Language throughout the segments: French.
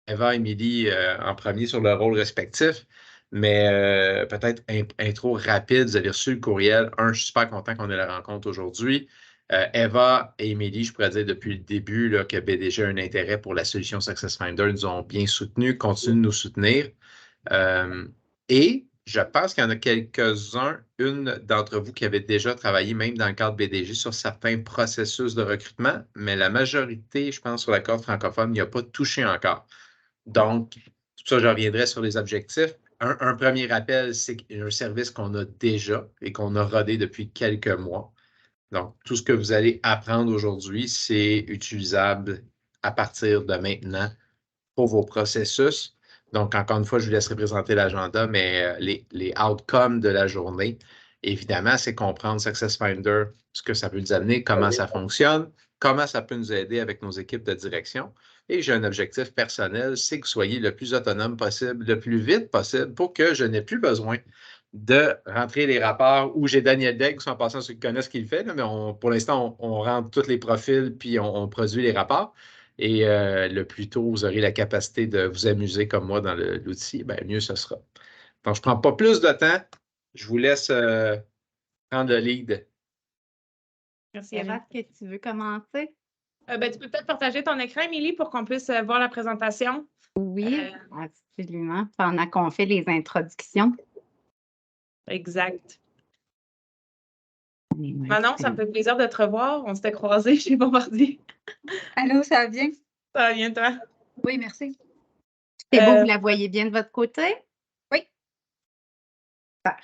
Eva, Émilie en premier sur le rôle respectif, mais peut-être intro rapide. Vous avez reçu le courriel. Je suis super content qu'on ait la rencontre aujourd'hui. Eva et Émilie, je pourrais dire depuis le début là, que BDG a un intérêt pour la solution SuccessFinder, nous ont bien soutenus, continuent de nous soutenir. Et je pense qu'il y en a quelques-uns, une d'entre vous qui avait déjà travaillé, même dans le cadre BDG, sur certains processus de recrutement, mais la majorité, je pense, sur la corde francophone, n'y a pas touché encore. Donc, tout ça, je reviendrai sur les objectifs. Un premier rappel, c'est un service qu'on a déjà et qu'on a rodé depuis quelques mois. Donc, tout ce que vous allez apprendre aujourd'hui, c'est utilisable à partir de maintenant pour vos processus. Donc, encore une fois, je vous laisserai présenter l'agenda, mais les outcomes de la journée, évidemment, c'est comprendre SuccessFinder, ce que ça peut nous amener, comment ça fonctionne, comment ça peut nous aider avec nos équipes de direction. Et j'ai un objectif personnel, c'est que vous soyez le plus autonome possible, le plus vite possible, pour que je n'ai plus besoin de rentrer les rapports où j'ai Daniel Degg, en passant ceux qui connaissent ce qu'il fait, là, mais pour l'instant, on rentre tous les profils puis on produit les rapports. Et le plus tôt vous aurez la capacité de vous amuser comme moi dans l'outil, ben, mieux ce sera. Donc, je ne prends pas plus de temps. Je vous laisse prendre le lead. Merci, Eva. Est-ce que tu veux commencer? Tu peux peut-être partager ton écran, Émilie, pour qu'on puisse voir la présentation. Oui, absolument. Pendant qu'on fait les introductions. Exact. Manon, ça me fait plaisir de te revoir. On s'était croisés chez Bombardier. Allô, ça va bien? Ça va bien, toi? Oui, merci. C'est beau, vous la voyez bien de votre côté? Oui. Super.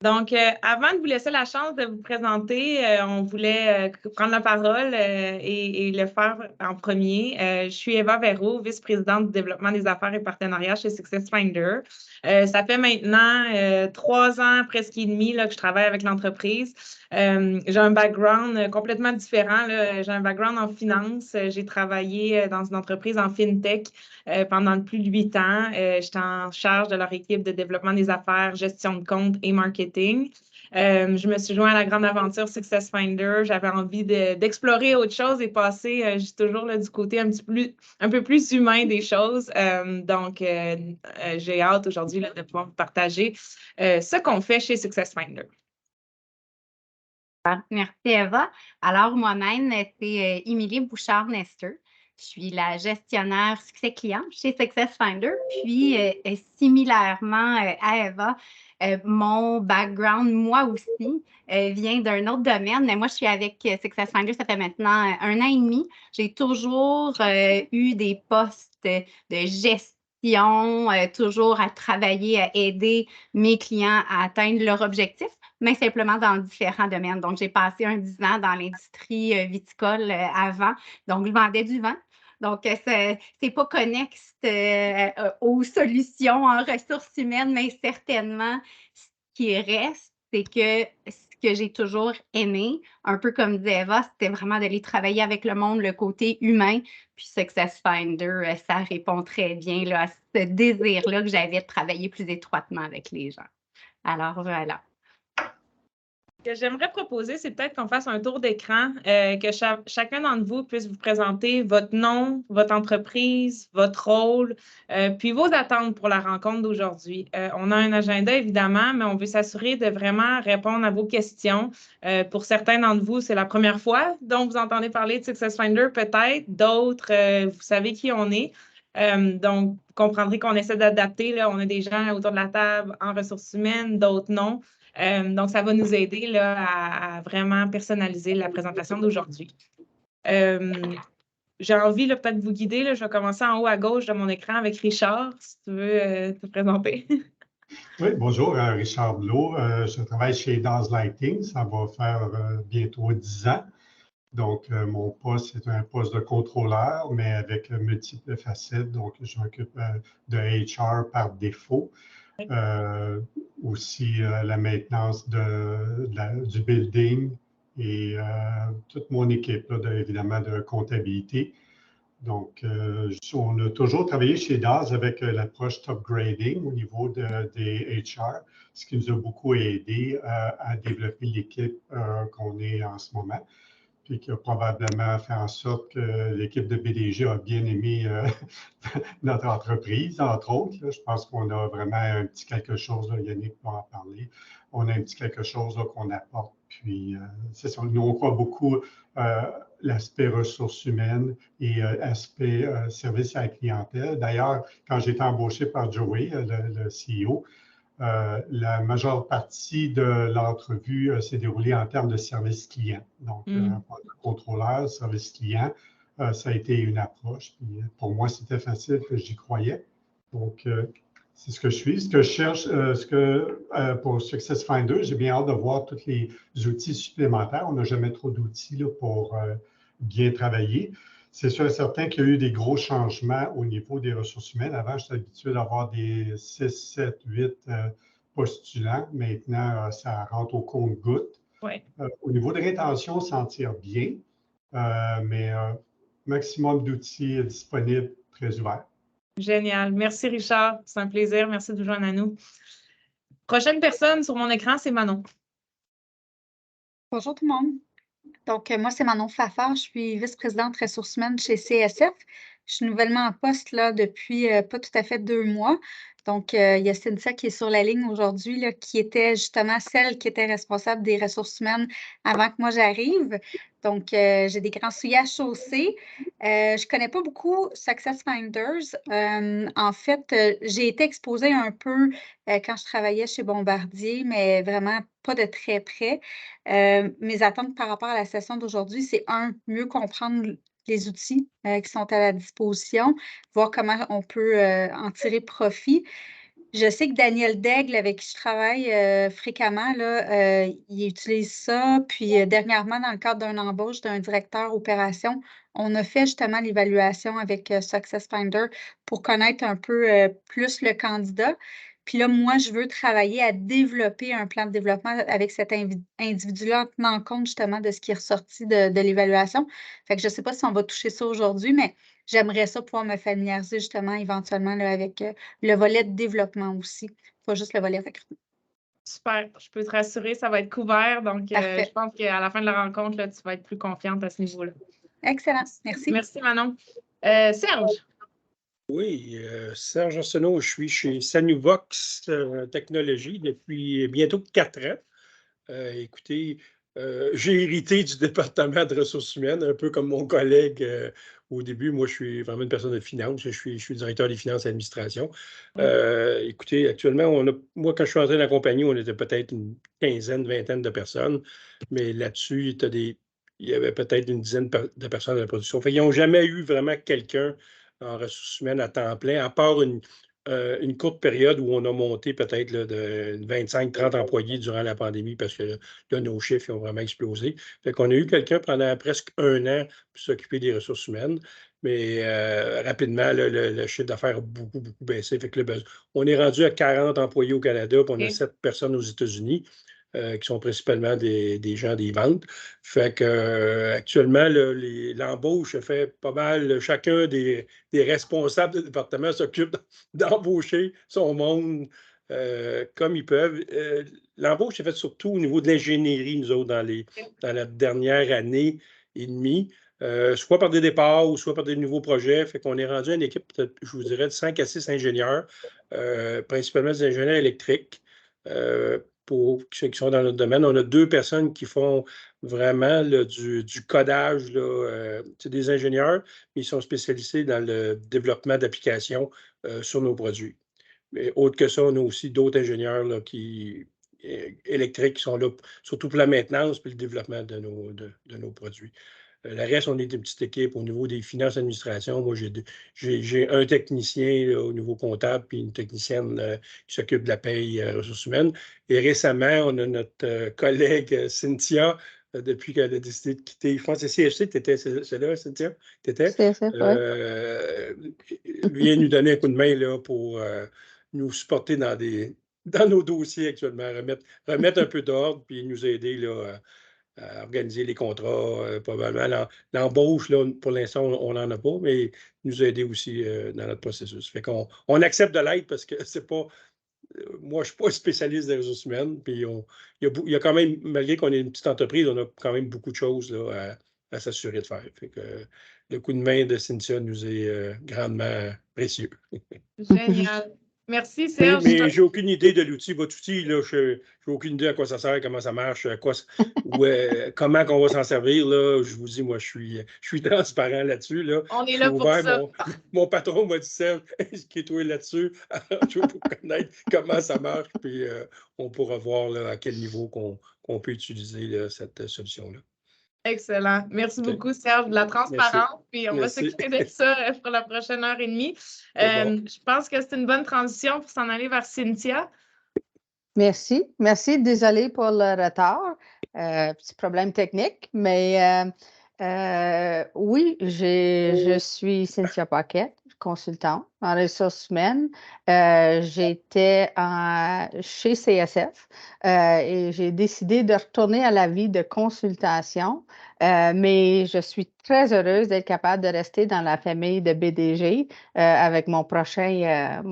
Donc, avant de vous laisser la chance de vous présenter, on voulait prendre la parole et le faire en premier. Je suis Eva Verreau, vice-présidente du développement des affaires et partenariats chez SuccessFinder. Ça fait maintenant 3 ans, presque et demi, là, que je travaille avec l'entreprise. J'ai un background complètement différent. J'ai un background en finance. J'ai travaillé dans une entreprise en FinTech pendant plus de 8 ans. J'étais en charge de leur équipe de développement des affaires, gestion de compte et marketing. Je me suis joint à la grande aventure SuccessFinder. J'avais envie d'explorer autre chose et passer, je suis toujours là, du côté un peu plus humain des choses. Donc, j'ai hâte aujourd'hui de pouvoir vous partager ce qu'on fait chez SuccessFinder. Merci, Eva. Alors, moi-même, c'est Émilie Bouchard-Nester. Je suis la gestionnaire succès client chez SuccessFinder. Puis, similairement à Eva, mon background, moi aussi, vient d'un autre domaine. Mais moi, je suis avec SuccessFinder, ça fait maintenant 1 an et demi. J'ai toujours eu des postes de gestion, toujours à travailler, à aider mes clients à atteindre leur objectif, mais simplement dans différents domaines. Donc, j'ai passé 10 ans dans l'industrie viticole avant. Donc, je vendais du vin. Donc, c'est pas connexe aux solutions en ressources humaines, mais certainement, ce qui reste, c'est que ce que j'ai toujours aimé, un peu comme disait Eva, c'était vraiment d'aller travailler avec le monde, le côté humain. Puis SuccessFinder, ça répond très bien là, à ce désir-là que j'avais de travailler plus étroitement avec les gens. Alors, voilà. Ce que j'aimerais proposer, c'est peut-être qu'on fasse un tour d'écran, que chacun d'entre vous puisse vous présenter votre nom, votre entreprise, votre rôle, puis vos attentes pour la rencontre d'aujourd'hui. On a un agenda, évidemment, mais on veut s'assurer de vraiment répondre à vos questions. Pour certains d'entre vous, c'est la première fois dont vous entendez parler de SuccessFinder, peut-être. D'autres, vous savez qui on est. Donc, vous comprendrez qu'on essaie d'adapter. Là, on a des gens autour de la table en ressources humaines, d'autres non. Donc, ça va nous aider là, à vraiment personnaliser la présentation d'aujourd'hui. J'ai envie peut-être de vous guider. Là, je vais commencer en haut à gauche de mon écran avec Richard, si tu veux te présenter. Oui, bonjour, Richard Blot. Je travaille chez Daz Lighting. Ça va faire bientôt 10 ans. Donc, mon poste est un poste de contrôleur, mais avec multiples facettes. Donc, je m'occupe de HR par défaut. Aussi la maintenance du building et toute mon équipe, là, évidemment, de comptabilité. Donc, on a toujours travaillé chez Daz avec l'approche top grading au niveau des HR, ce qui nous a beaucoup aidé à développer l'équipe qu'on est en ce moment. puis qui a probablement fait en sorte que l'équipe de BDG a bien aimé notre entreprise, entre autres. Là. Je pense qu'on a vraiment un petit quelque chose, là, Yannick va en parler, on a un petit quelque chose qu'on apporte. Puis, c'est ça, nous, on croit beaucoup l'aspect ressources humaines et aspect service à la clientèle. D'ailleurs, quand j'ai été embauché par Joey, le CEO, la majeure partie de l'entrevue s'est déroulée en termes de service client. Donc, contrôleur, service client, ça a été une approche. Puis, pour moi, c'était facile que j'y croyais. Donc, c'est ce que je suis. Ce que je cherche, pour SuccessFinder, j'ai bien hâte de voir tous les outils supplémentaires. On n'a jamais trop d'outils pour bien travailler. C'est sûr et certain qu'il y a eu des gros changements au niveau des ressources humaines. Avant, j'étais habitué d'avoir des 6, 7, 8 postulants. Maintenant, ça rentre au compte-gouttes. Ouais. Au niveau de rétention, on s'en tire bien, mais maximum d'outils disponibles, très ouvert. Génial. Merci, Richard. C'est un plaisir. Merci de vous joindre à nous. Prochaine personne sur mon écran, c'est Manon. Bonjour tout le monde. Donc, moi, c'est Manon Fafard. Je suis vice-présidente ressources humaines chez CSF. Je suis nouvellement en poste là, depuis pas tout à fait 2 mois. Donc, il y a Cynthia qui est sur la ligne aujourd'hui, là, qui était justement celle qui était responsable des ressources humaines avant que moi j'arrive. Donc, j'ai des grands souliers à chausser. Je ne connais pas beaucoup SuccessFinders. En fait, j'ai été exposée un peu quand je travaillais chez Bombardier, mais vraiment pas de très près. Mes attentes par rapport à la session d'aujourd'hui, c'est mieux comprendre les outils qui sont à la disposition, voir comment on peut en tirer profit. Je sais que Daniel Daigle, avec qui je travaille fréquemment, là, il utilise ça. Puis dernièrement, dans le cadre d'une embauche d'un directeur opération, on a fait justement l'évaluation avec SuccessFinder pour connaître un peu plus le candidat. Puis là, moi, je veux travailler à développer un plan de développement avec cet individu-là en tenant compte justement de ce qui est ressorti de l'évaluation. Fait que je ne sais pas si on va toucher ça aujourd'hui, mais j'aimerais ça pouvoir me familiariser justement éventuellement là, avec le volet de développement aussi, pas juste le volet recrutement. Super. Je peux te rassurer, ça va être couvert. Donc, je pense qu'à la fin de la rencontre, là, tu vas être plus confiante à ce niveau-là. Excellent. Merci. Merci, Manon. Serge. Oui, Serge Arsenault, je suis chez Sanuvox Technologies depuis bientôt 4 ans. Écoutez, j'ai hérité du département de ressources humaines, un peu comme mon collègue au début. Moi, je suis vraiment une personne de finance. Je suis directeur des finances et administration. Écoutez, actuellement, moi, quand je suis entré dans la compagnie, on était peut-être une quinzaine, vingtaine de personnes. Mais là-dessus, il y avait peut-être une dizaine de personnes dans la production. Fait qu'ils n'ont jamais eu vraiment quelqu'un en ressources humaines à temps plein, à part une courte période où on a monté peut-être de 25-30 employés durant la pandémie parce que là, nos chiffres ont vraiment explosé. Fait qu'on a eu quelqu'un pendant presque 1 an pour s'occuper des ressources humaines, mais rapidement, le chiffre d'affaires a beaucoup, beaucoup baissé. Fait que là, on est rendu à 40 employés au Canada, puis on a 7 personnes aux États-Unis. Qui sont principalement des gens des ventes. Fait que actuellement, l'embauche se fait pas mal. Chacun des responsables de département s'occupe d'embaucher son monde comme ils peuvent. L'embauche s'est faite surtout au niveau de l'ingénierie, nous autres, dans la dernière année et demie. Soit par des départs ou soit par des nouveaux projets. Fait qu'on est rendu à une équipe, je vous dirais, de 5 à 6 ingénieurs, principalement des ingénieurs électriques. Pour ceux qui sont dans notre domaine, on a 2 personnes qui font vraiment du codage. C'est des ingénieurs, mais ils sont spécialisés dans le développement d'applications sur nos produits. Mais autre que ça, on a aussi d'autres ingénieurs là, électriques qui sont là, surtout pour la maintenance et le développement de nos produits. Le reste, on est une petite équipe au niveau des finances administration. Moi, j'ai un technicien là, au niveau comptable puis une technicienne qui s'occupe de la paye ressources humaines. Et récemment, on a notre collègue Cynthia, depuis qu'elle a décidé de quitter. Je pense que c'est CFC, tu étais, c'est là, Cynthia? Tu étais? CFC, Vient nous donner un coup de main là, pour nous supporter dans nos dossiers actuellement, remettre un peu d'ordre puis nous aider là, à organiser les contrats, probablement. L'embauche, là, pour l'instant, on n'en a pas, mais nous aider aussi dans notre processus. Fait qu'on accepte de l'aide parce que c'est pas. Moi, je ne suis pas spécialiste des ressources humaines. Puis il y a quand même, malgré qu'on est une petite entreprise, on a quand même beaucoup de choses là, à s'assurer de faire. Fait que, le coup de main de Cynthia nous est grandement précieux. Génial. Merci, Mais, Serge. mais j'ai aucune idée de l'outil. Votre outil, là, j'ai aucune idée à quoi ça sert, comment ça marche, comment qu'on va s'en servir. Là. Je vous dis, moi, je suis transparent là-dessus. Là. On est Je là suis pour ouvert. ça. Mon patron m'a dit, Serge, inscris-toi là-dessus. Je veux connaître comment ça marche, puis on pourra voir là, à quel niveau qu'on peut utiliser là, cette solution-là. Excellent. Merci OK. beaucoup, Serge, de la transparence. Puis on va Merci. s'occuper de ça pour la prochaine heure et demie. Bon. Je pense que c'est une bonne transition pour s'en aller vers Cynthia. Merci. Merci. Désolée pour le retard. Petit problème technique, mais oui, je suis Cynthia Paquette, consultante en ressources humaines. J'étais chez CSF et j'ai décidé de retourner à la vie de consultation, mais je suis très heureuse d'être capable de rester dans la famille de BDG avec mon prochain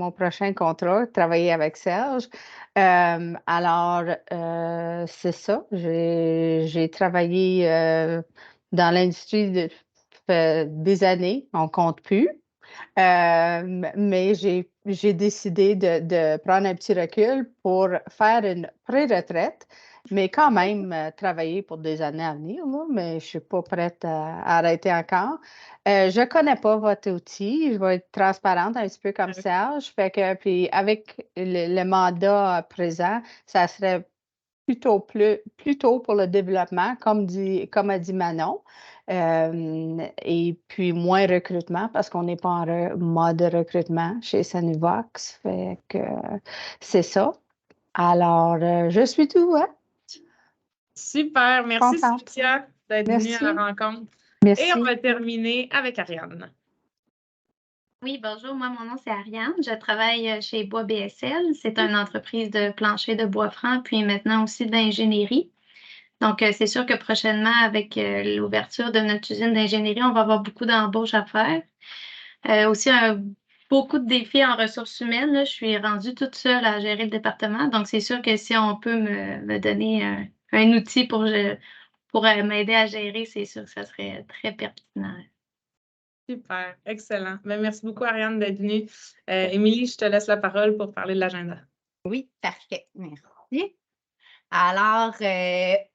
contrat, travailler avec Serge. C'est ça. J'ai travaillé dans l'industrie des années, on ne compte plus. Mais j'ai décidé de prendre un petit recul pour faire une pré-retraite, mais quand même travailler pour des années à venir, là, mais je ne suis pas prête à arrêter encore. Je ne connais pas votre outil, je vais être transparente un petit peu comme Serge. Puis avec le mandat présent, ça serait plutôt pour le développement, comme a dit Manon. Et puis moins recrutement parce qu'on n'est pas en mode recrutement chez Sanuvox. Fait que c'est ça. Alors, je suis tout, hein? Super. Merci, Contente. Cynthia, d'être venue à la rencontre. Merci. Et on va terminer avec Ariane. Oui, bonjour. Moi, mon nom, c'est Ariane. Je travaille chez Bois BSL. C'est une entreprise de plancher de bois franc, puis maintenant aussi d'ingénierie. Donc, c'est sûr que prochainement, avec l'ouverture de notre usine d'ingénierie, on va avoir beaucoup d'embauches à faire. Aussi, beaucoup de défis en ressources humaines. Là. Je suis rendue toute seule à gérer le département. Donc, c'est sûr que si on peut me donner un outil pour m'aider à gérer, c'est sûr que ça serait très pertinent. Super, excellent. Ben, merci beaucoup, Ariane, d'être venue. Émilie, je te laisse la parole pour parler de l'agenda. Oui, parfait. Merci. Alors,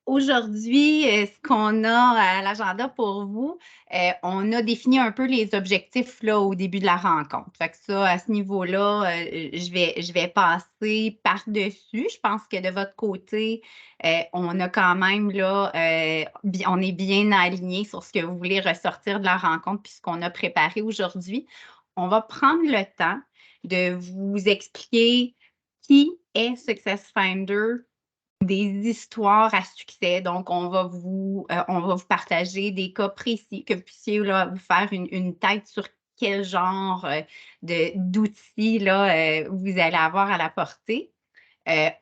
aujourd'hui, ce qu'on a à l'agenda pour vous, on a défini un peu les objectifs là, au début de la rencontre. Fait que ça, à ce niveau-là, je vais passer par-dessus. Je pense que de votre côté, on a quand même là, on est bien aligné sur ce que vous voulez ressortir de la rencontre puis ce qu'on a préparé aujourd'hui. On va prendre le temps de vous expliquer qui est SuccessFinder, des histoires à succès. Donc, on va vous partager des cas précis, que vous puissiez là, vous faire une tête sur quel genre d'outils là, vous allez avoir à la portée.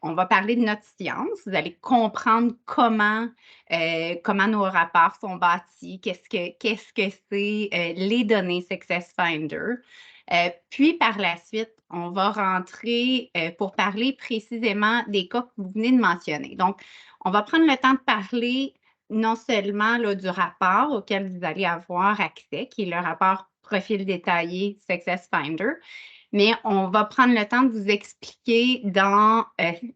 On va parler de notre science. Vous allez comprendre comment nos rapports sont bâtis, qu'est-ce que c'est les données SuccessFinder. Puis, par la suite, on va rentrer pour parler précisément des cas que vous venez de mentionner. Donc, on va prendre le temps de parler non seulement là, du rapport auquel vous allez avoir accès, qui est le rapport profil détaillé SuccessFinder, mais on va prendre le temps de vous expliquer dans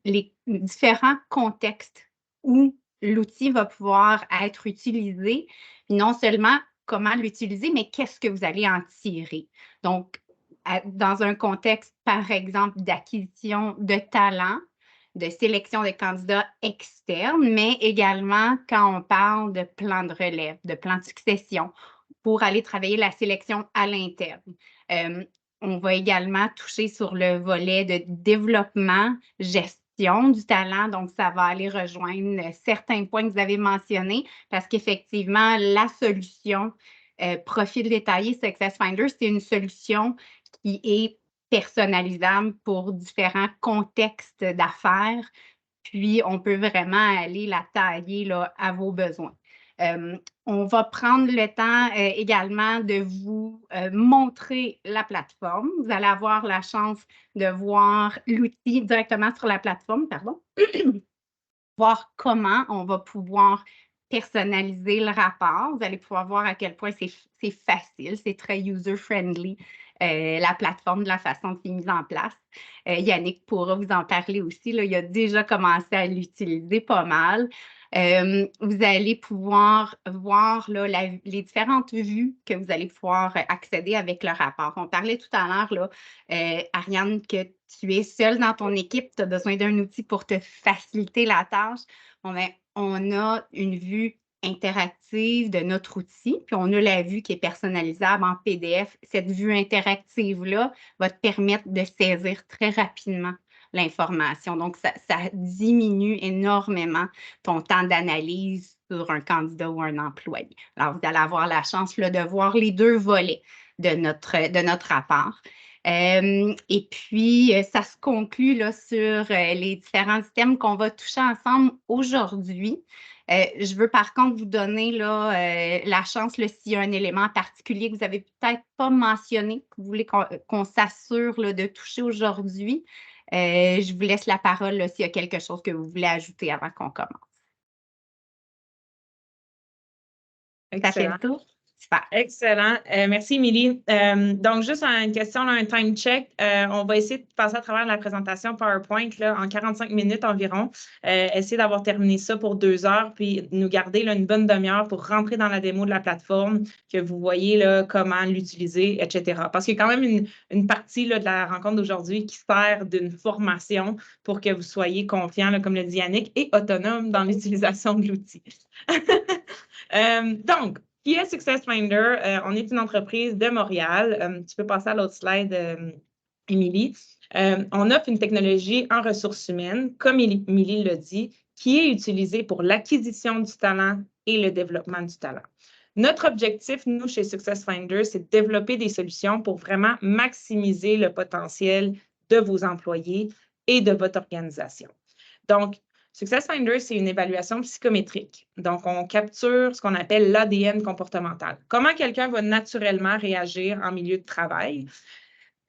les différents contextes où l'outil va pouvoir être utilisé, non seulement comment l'utiliser, mais qu'est-ce que vous allez en tirer. Donc, dans un contexte, par exemple, d'acquisition de talent, de sélection de candidats externes, mais également quand on parle de plan de relève, de plan de succession, pour aller travailler la sélection à l'interne. On va également toucher sur le volet de développement, gestion du talent. Donc, ça va aller rejoindre certains points que vous avez mentionnés parce qu'effectivement, la solution profil détaillé SuccessFinder, c'est une solution qui est personnalisable pour différents contextes d'affaires. Puis, on peut vraiment aller la tailler là, à vos besoins. On va prendre le temps également de vous montrer la plateforme. Vous allez avoir la chance de voir l'outil directement sur la plateforme, voir comment on va pouvoir personnaliser le rapport. Vous allez pouvoir voir à quel point c'est facile, c'est très user-friendly, la plateforme, de la façon que c'est mis en place. Yannick pourra vous en parler aussi. Là, il a déjà commencé à l'utiliser pas mal. Vous allez pouvoir voir là, les différentes vues que vous allez pouvoir accéder avec le rapport. On parlait tout à l'heure, là, Ariane, que tu es seule dans ton équipe, tu as besoin d'un outil pour te faciliter la tâche. Bon, ben, on a une vue interactive de notre outil, puis on a la vue qui est personnalisable en PDF. Cette vue interactive-là va te permettre de saisir très rapidement l'information. Donc, ça diminue énormément ton temps d'analyse sur un candidat ou un employé. Alors, vous allez avoir la chance là, de voir les deux volets de notre rapport. Et puis, ça se conclut là, sur les différents thèmes qu'on va toucher ensemble aujourd'hui. Je veux par contre vous donner là, la chance, s'il y a un élément particulier que vous n'avez peut-être pas mentionné, que vous voulez qu'on s'assure de toucher aujourd'hui. Je vous laisse la parole s'il y a quelque chose que vous voulez ajouter avant qu'on commence. Ça fait le tour? Super. Excellent. Merci, Émilie. Donc, juste une question, un time check. On va essayer de passer à travers la présentation PowerPoint là, en 45 minutes environ. Essayer d'avoir terminé ça pour 2 heures, puis nous garder là, une bonne demi-heure pour rentrer dans la démo de la plateforme, que vous voyez là, comment l'utiliser, etc. Parce qu'il y a quand même une partie là, de la rencontre d'aujourd'hui qui sert d'une formation pour que vous soyez confiant, là, comme le dit Yannick, et autonome dans l'utilisation de l'outil. Donc, qui est SuccessFinder? On est une entreprise de Montréal. Tu peux passer à l'autre slide, Émilie. On offre une technologie en ressources humaines, comme Émilie l'a dit, qui est utilisée pour l'acquisition du talent et le développement du talent. Notre objectif, nous, chez SuccessFinder, c'est de développer des solutions pour vraiment maximiser le potentiel de vos employés et de votre organisation. Donc, SuccessFinder, c'est une évaluation psychométrique. Donc, on capture ce qu'on appelle l'ADN comportemental. Comment quelqu'un va naturellement réagir en milieu de travail.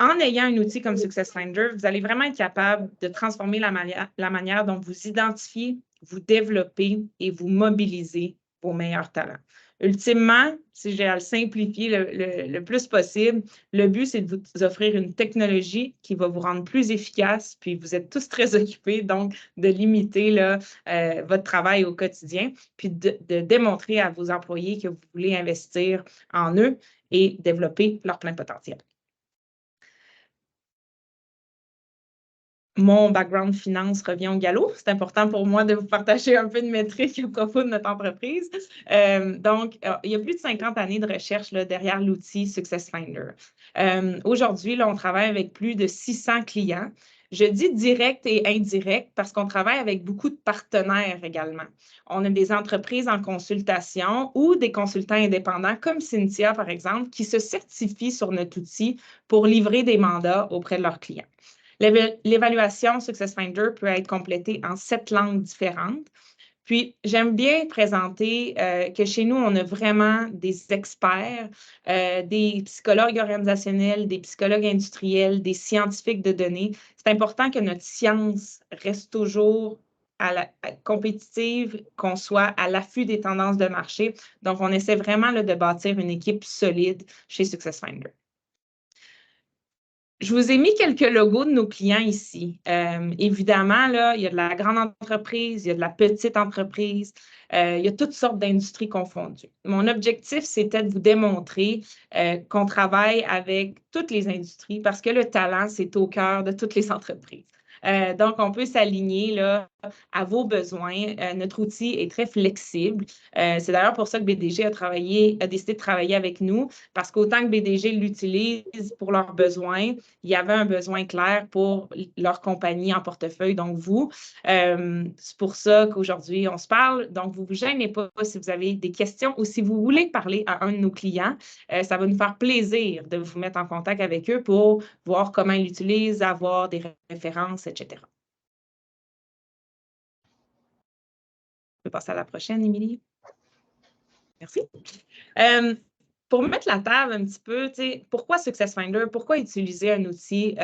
En ayant un outil comme SuccessFinder, vous allez vraiment être capable de transformer la manière dont vous identifiez, vous développez et vous mobilisez vos meilleurs talents. Ultimement, si j'ai à le simplifier le plus possible, le but, c'est de vous offrir une technologie qui va vous rendre plus efficace, puis vous êtes tous très occupés, donc de limiter là, votre travail au quotidien, puis de démontrer à vos employés que vous voulez investir en eux et développer leur plein potentiel. Mon background finance revient au galop. C'est important pour moi de vous partager un peu de métriques à propos de notre entreprise. Donc, il y a plus de 50 années de recherche là, derrière l'outil SuccessFinder. Aujourd'hui, on travaille avec plus de 600 clients. Je dis direct et indirect parce qu'on travaille avec beaucoup de partenaires également. On a des entreprises en consultation ou des consultants indépendants comme Cynthia, par exemple, qui se certifient sur notre outil pour livrer des mandats auprès de leurs clients. L'évaluation SuccessFinder peut être complétée en 7 langues différentes. Puis, j'aime bien présenter que chez nous, on a vraiment des experts, des psychologues organisationnels, des psychologues industriels, des scientifiques de données. C'est important que notre science reste toujours compétitive, qu'on soit à l'affût des tendances de marché. Donc, on essaie vraiment là, de bâtir une équipe solide chez SuccessFinder. Je vous ai mis quelques logos de nos clients ici. Évidemment, là, il y a de la grande entreprise, il y a de la petite entreprise, il y a toutes sortes d'industries confondues. Mon objectif, c'était de vous démontrer qu'on travaille avec toutes les industries parce que le talent, c'est au cœur de toutes les entreprises. Donc, on peut s'aligner là, à vos besoins. Notre outil est très flexible. C'est d'ailleurs pour ça que BDG a décidé de travailler avec nous, parce qu'autant que BDG l'utilise pour leurs besoins, il y avait un besoin clair pour leur compagnie en portefeuille, donc vous. C'est pour ça qu'aujourd'hui, on se parle. Donc, vous ne vous gênez pas si vous avez des questions ou si vous voulez parler à un de nos clients. Ça va nous faire plaisir de vous mettre en contact avec eux pour voir comment ils l'utilisent, avoir des références, etc. On peut passer à la prochaine, Émilie. Merci. Pour mettre la table un petit peu, pourquoi SuccessFinder? Pourquoi utiliser un outil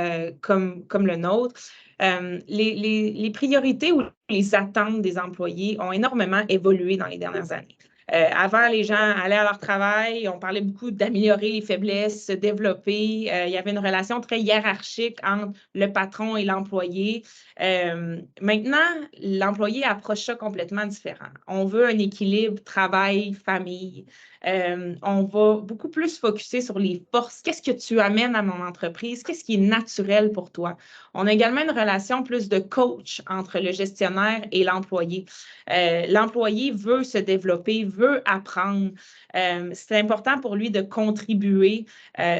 comme le nôtre? Les priorités ou les attentes des employés ont énormément évolué dans les dernières années. Avant, les gens allaient à leur travail, on parlait beaucoup d'améliorer les faiblesses, se développer. Il y avait une relation très hiérarchique entre le patron et l'employé. Maintenant, l'employé approche ça complètement différent. On veut un équilibre travail-famille. On va beaucoup plus focuser sur les forces. Qu'est-ce que tu amènes à mon entreprise? Qu'est-ce qui est naturel pour toi? On a également une relation plus de coach entre le gestionnaire et l'employé. L'employé veut se développer, veut apprendre. C'est important pour lui de contribuer.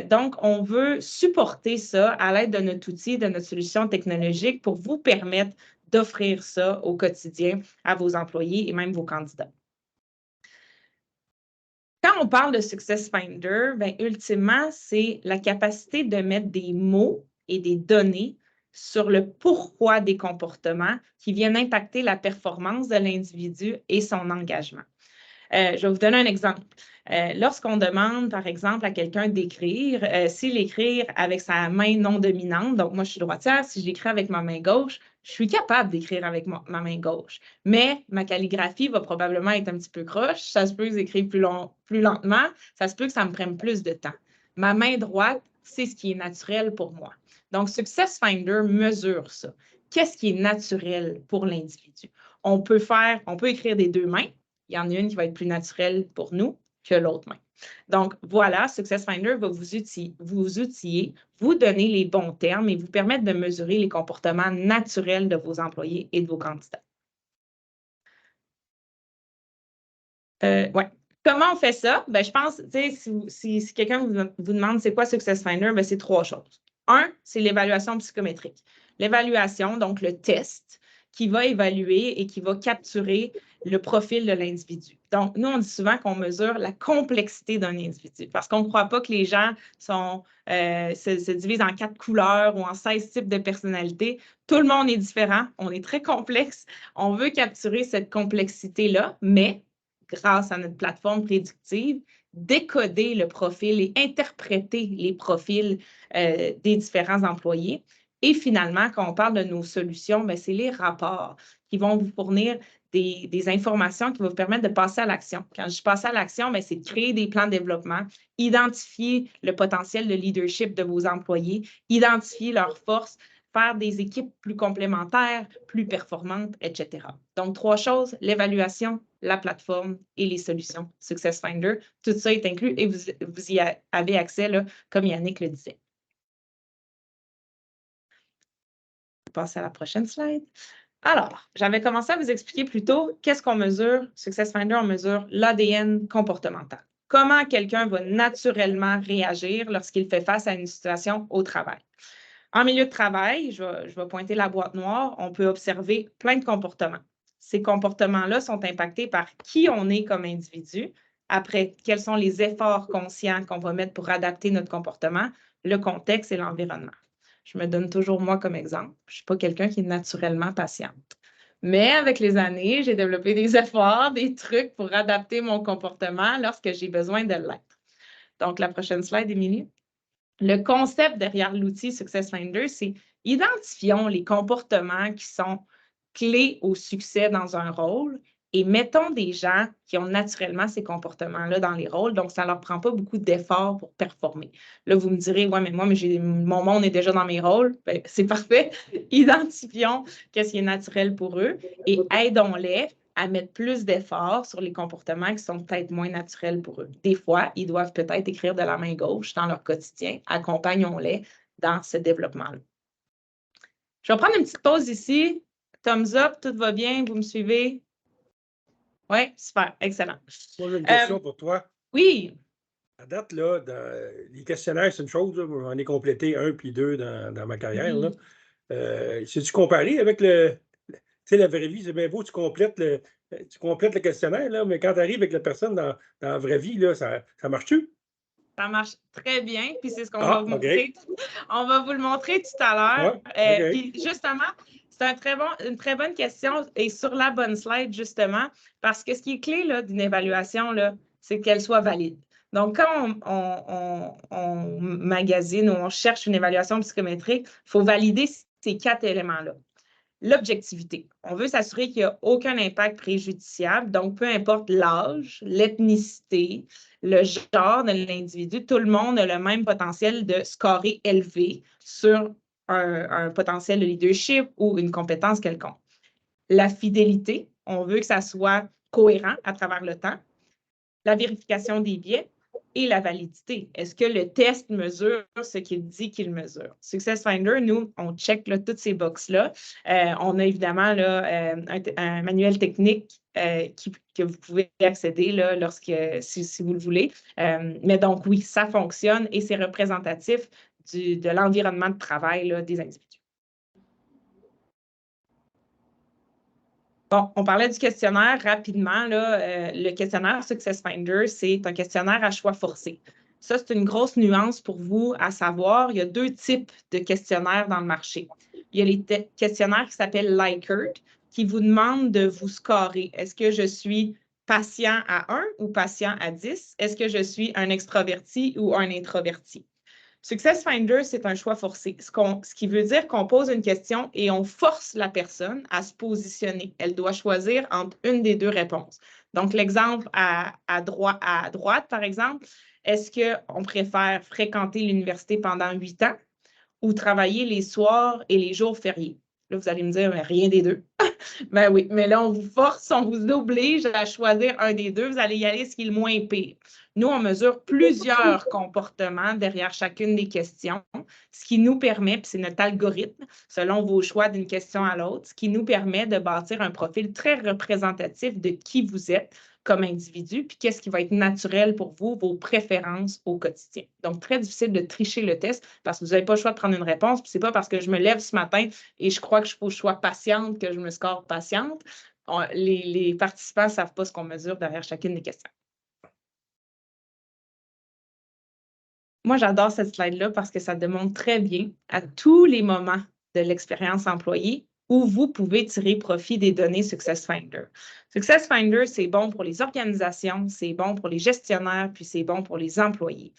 Donc, on veut supporter ça à l'aide de notre outil, de notre solution technologique pour vous permettre d'offrir ça au quotidien à vos employés et même vos candidats. Quand on parle de Success Finder, bien, ultimement, c'est la capacité de mettre des mots et des données sur le pourquoi des comportements qui viennent impacter la performance de l'individu et son engagement. Je vais vous donner un exemple. Lorsqu'on demande, par exemple, à quelqu'un d'écrire, s'il écrit avec sa main non dominante, donc moi je suis droitière, si je l'écris avec ma main gauche, je suis capable d'écrire avec ma main gauche, mais ma calligraphie va probablement être un petit peu croche, ça se peut que j'écrive plus lentement, ça se peut que ça me prenne plus de temps. Ma main droite, c'est ce qui est naturel pour moi. Donc, Success Finder mesure ça. Qu'est-ce qui est naturel pour l'individu? On peut écrire des deux mains. Il y en a une qui va être plus naturelle pour nous que l'autre main. Donc, voilà, Success Finder va vous outiller, vous donner les bons termes et vous permettre de mesurer les comportements naturels de vos employés et de vos candidats. Ouais. Comment on fait ça? Ben, je pense, si quelqu'un vous demande c'est quoi Success Finder, ben, c'est 3 choses. 1, c'est l'évaluation psychométrique. L'évaluation, donc le test, qui va évaluer et qui va capturer le profil de l'individu. Donc, nous, on dit souvent qu'on mesure la complexité d'un individu parce qu'on ne croit pas que les gens se divisent en 4 couleurs ou en 16 types de personnalités. Tout le monde est différent, on est très complexe. On veut capturer cette complexité-là, mais grâce à notre plateforme prédictive, décoder le profil et interpréter les profils des différents employés. Et finalement, quand on parle de nos solutions, c'est les rapports qui vont vous fournir des informations qui vont vous permettre de passer à l'action. Quand je passe à l'action, c'est de créer des plans de développement, identifier le potentiel de leadership de vos employés, identifier leurs forces, faire des équipes plus complémentaires, plus performantes, etc. Donc, 3 choses, l'évaluation, la plateforme et les solutions Success Finder. Tout ça est inclus et vous y avez accès, là, comme Yannick le disait. Passer à la prochaine slide. Alors, j'avais commencé à vous expliquer plus tôt qu'est-ce qu'on mesure. Success Finder, on mesure l'ADN comportemental. Comment quelqu'un va naturellement réagir lorsqu'il fait face à une situation au travail. En milieu de travail, je vais pointer la boîte noire, on peut observer plein de comportements. Ces comportements-là sont impactés par qui on est comme individu. Après, quels sont les efforts conscients qu'on va mettre pour adapter notre comportement, le contexte et l'environnement. Je me donne toujours moi comme exemple. Je ne suis pas quelqu'un qui est naturellement patiente. Mais avec les années, j'ai développé des efforts, des trucs pour adapter mon comportement lorsque j'ai besoin de l'être. Donc, la prochaine slide, Émilie. Le concept derrière l'outil Success Finder, c'est identifions les comportements qui sont clés au succès dans un rôle et mettons des gens qui ont naturellement ces comportements-là dans les rôles, donc ça ne leur prend pas beaucoup d'efforts pour performer. Là, vous me direz, ouais, mais moi, mon monde est déjà dans mes rôles. Ben, c'est parfait. Identifions ce qui est naturel pour eux et aidons-les à mettre plus d'efforts sur les comportements qui sont peut-être moins naturels pour eux. Des fois, ils doivent peut-être écrire de la main gauche dans leur quotidien. Accompagnons-les dans ce développement-là. Je vais prendre une petite pause ici. Thumbs up, tout va bien, vous me suivez? Oui, super, excellent. Moi, j'ai une question pour toi. Oui. À date, là, les questionnaires, c'est une chose. J'en ai complété 1 puis 2 dans ma carrière. C'est-tu comparé avec la vraie vie? C'est bien beau, tu complètes le questionnaire, là, mais quand tu arrives avec la personne dans la vraie vie, là, ça marche-tu? Ça marche très bien, puis c'est ce qu'on va vous montrer. On va vous le montrer tout à l'heure. Puis justement, c'est une très bonne question et sur la bonne slide, justement, parce que ce qui est clé d'une évaluation, c'est qu'elle soit valide. Donc, quand on magasine ou on cherche une évaluation psychométrique, il faut valider si ces 4 éléments-là. L'objectivité. On veut s'assurer qu'il n'y a aucun impact préjudiciable. Donc, peu importe l'âge, l'ethnicité, le genre de l'individu, tout le monde a le même potentiel de scorer élevé sur un potentiel de leadership ou une compétence quelconque. La fidélité. On veut que ça soit cohérent à travers le temps. La vérification des biais. Et la validité. Est-ce que le test mesure ce qu'il dit qu'il mesure? SuccessFinder, nous, on check là, toutes ces boxes-là. On a évidemment là, un manuel technique que vous pouvez accéder là, si vous le voulez. Mais donc, oui, ça fonctionne et c'est représentatif de l'environnement de travail là, des individus. Bon, on parlait du questionnaire rapidement. Là, le questionnaire SuccessFinder, c'est un questionnaire à choix forcé. Ça, c'est une grosse nuance pour vous à savoir. Il y a 2 types de questionnaires dans le marché. Il y a les questionnaires qui s'appellent Likert, qui vous demandent de vous scorer. Est-ce que je suis patient à 1 ou patient à 10? Est-ce que je suis un extraverti ou un introverti? SuccessFinder, c'est un choix forcé, ce qui veut dire qu'on pose une question et on force la personne à se positionner. Elle doit choisir entre une des 2 réponses. Donc, l'exemple à droite, par exemple, est-ce qu'on préfère fréquenter l'université pendant 8 ans ou travailler les soirs et les jours fériés? Là, vous allez me dire, mais rien des 2. Ben oui, mais là, on vous force, on vous oblige à choisir un des 2. Vous allez y aller ce qui est le moins pire. Nous, on mesure plusieurs comportements derrière chacune des questions, ce qui nous permet, puis c'est notre algorithme, selon vos choix d'une question à l'autre, ce qui nous permet de bâtir un profil très représentatif de qui vous êtes comme individu, puis qu'est-ce qui va être naturel pour vous, vos préférences au quotidien. Donc, très difficile de tricher le test parce que vous n'avez pas le choix de prendre une réponse, puis ce n'est pas parce que je me lève ce matin et je crois qu'il faut que je sois patiente que je me score patiente. Les participants ne savent pas ce qu'on mesure derrière chacune des questions. Moi, j'adore cette slide-là parce que ça démontre très bien à tous les moments de l'expérience employée où vous pouvez tirer profit des données SuccessFinder. SuccessFinder, c'est bon pour les organisations, c'est bon pour les gestionnaires, puis c'est bon pour les employés.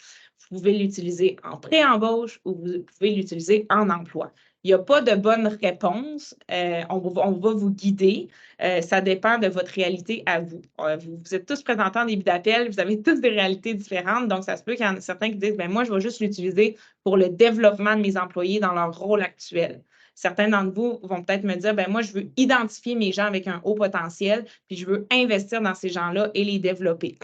Vous pouvez l'utiliser en pré-embauche ou vous pouvez l'utiliser en emploi. Il n'y a pas de bonne réponse. On va vous guider. Ça dépend de votre réalité à vous. Vous êtes tous présentés en début d'appel. Vous avez tous des réalités différentes. Donc, ça se peut qu'il y en a certains qui disent, ben moi, je vais juste l'utiliser pour le développement de mes employés dans leur rôle actuel. Certains d'entre vous vont peut-être me dire, ben moi, je veux identifier mes gens avec un haut potentiel, puis je veux investir dans ces gens-là et les développer.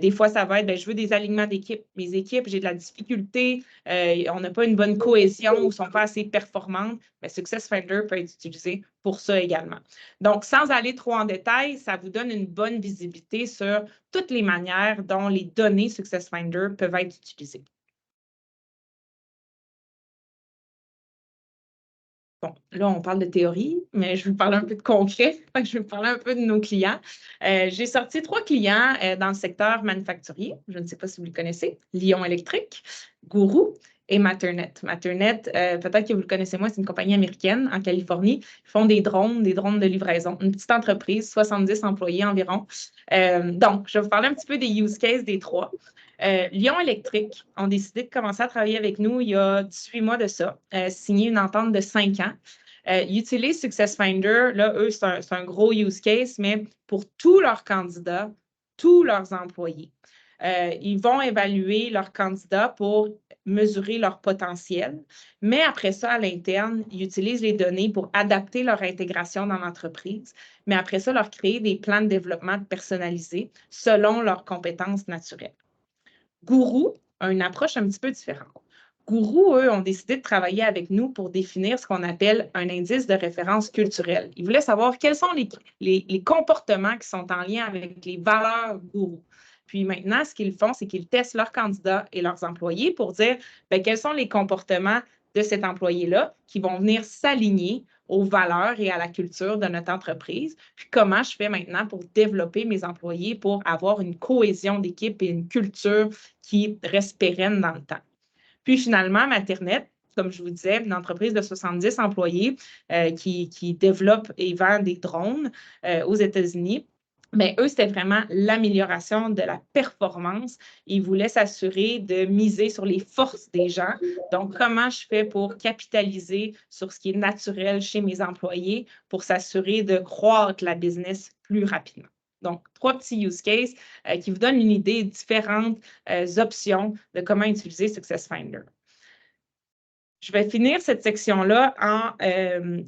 Des fois, ça va être, ben, je veux des alignements d'équipe. Mes équipes, j'ai de la difficulté, on n'a pas une bonne cohésion ou ne sont pas assez performantes. Ben, SuccessFinder peut être utilisé pour ça également. Donc, sans aller trop en détail, ça vous donne une bonne visibilité sur toutes les manières dont les données SuccessFinder peuvent être utilisées. Bon, là, on parle de théorie, mais je vais vous parler un peu de concret. Je vais vous parler un peu de nos clients. J'ai sorti 3 clients dans le secteur manufacturier. Je ne sais pas si vous le connaissez. Lion Électrique, Gourou et Matternet. Matternet, peut-être que vous le connaissez moins, c'est une compagnie américaine en Californie. Ils font des drones de livraison. Une petite entreprise, 70 employés environ. Donc, je vais vous parler un petit peu des use cases des 3. Lion Électrique ont décidé de commencer à travailler avec nous il y a 18 mois de ça, signé une entente de 5 ans. Ils utilisent SuccessFinder. Là, eux, c'est un gros use case, mais pour tous leurs candidats, tous leurs employés. Ils vont évaluer leurs candidats pour mesurer leur potentiel. Mais après ça, à l'interne, ils utilisent les données pour adapter leur intégration dans l'entreprise. Mais après ça, leur créer des plans de développement personnalisés selon leurs compétences naturelles. Gourou a une approche un petit peu différente. Gourou, eux, ont décidé de travailler avec nous pour définir ce qu'on appelle un indice de référence culturelle. Ils voulaient savoir quels sont les comportements qui sont en lien avec les valeurs Gourou. Puis maintenant, ce qu'ils font, c'est qu'ils testent leurs candidats et leurs employés pour dire bien, quels sont les comportements de cet employé-là qui vont venir s'aligner aux valeurs et à la culture de notre entreprise. Puis comment je fais maintenant pour développer mes employés pour avoir une cohésion d'équipe et une culture qui reste pérenne dans le temps. Puis finalement, Matternet, comme je vous disais, une entreprise de 70 employés qui développe et vend des drones aux États-Unis. Mais eux, c'était vraiment l'amélioration de la performance. Ils voulaient s'assurer de miser sur les forces des gens. Donc, comment je fais pour capitaliser sur ce qui est naturel chez mes employés pour s'assurer de croître la business plus rapidement. Donc, 3 petits use cases qui vous donnent une idée de différentes options de comment utiliser SuccessFinder. Je vais finir cette section-là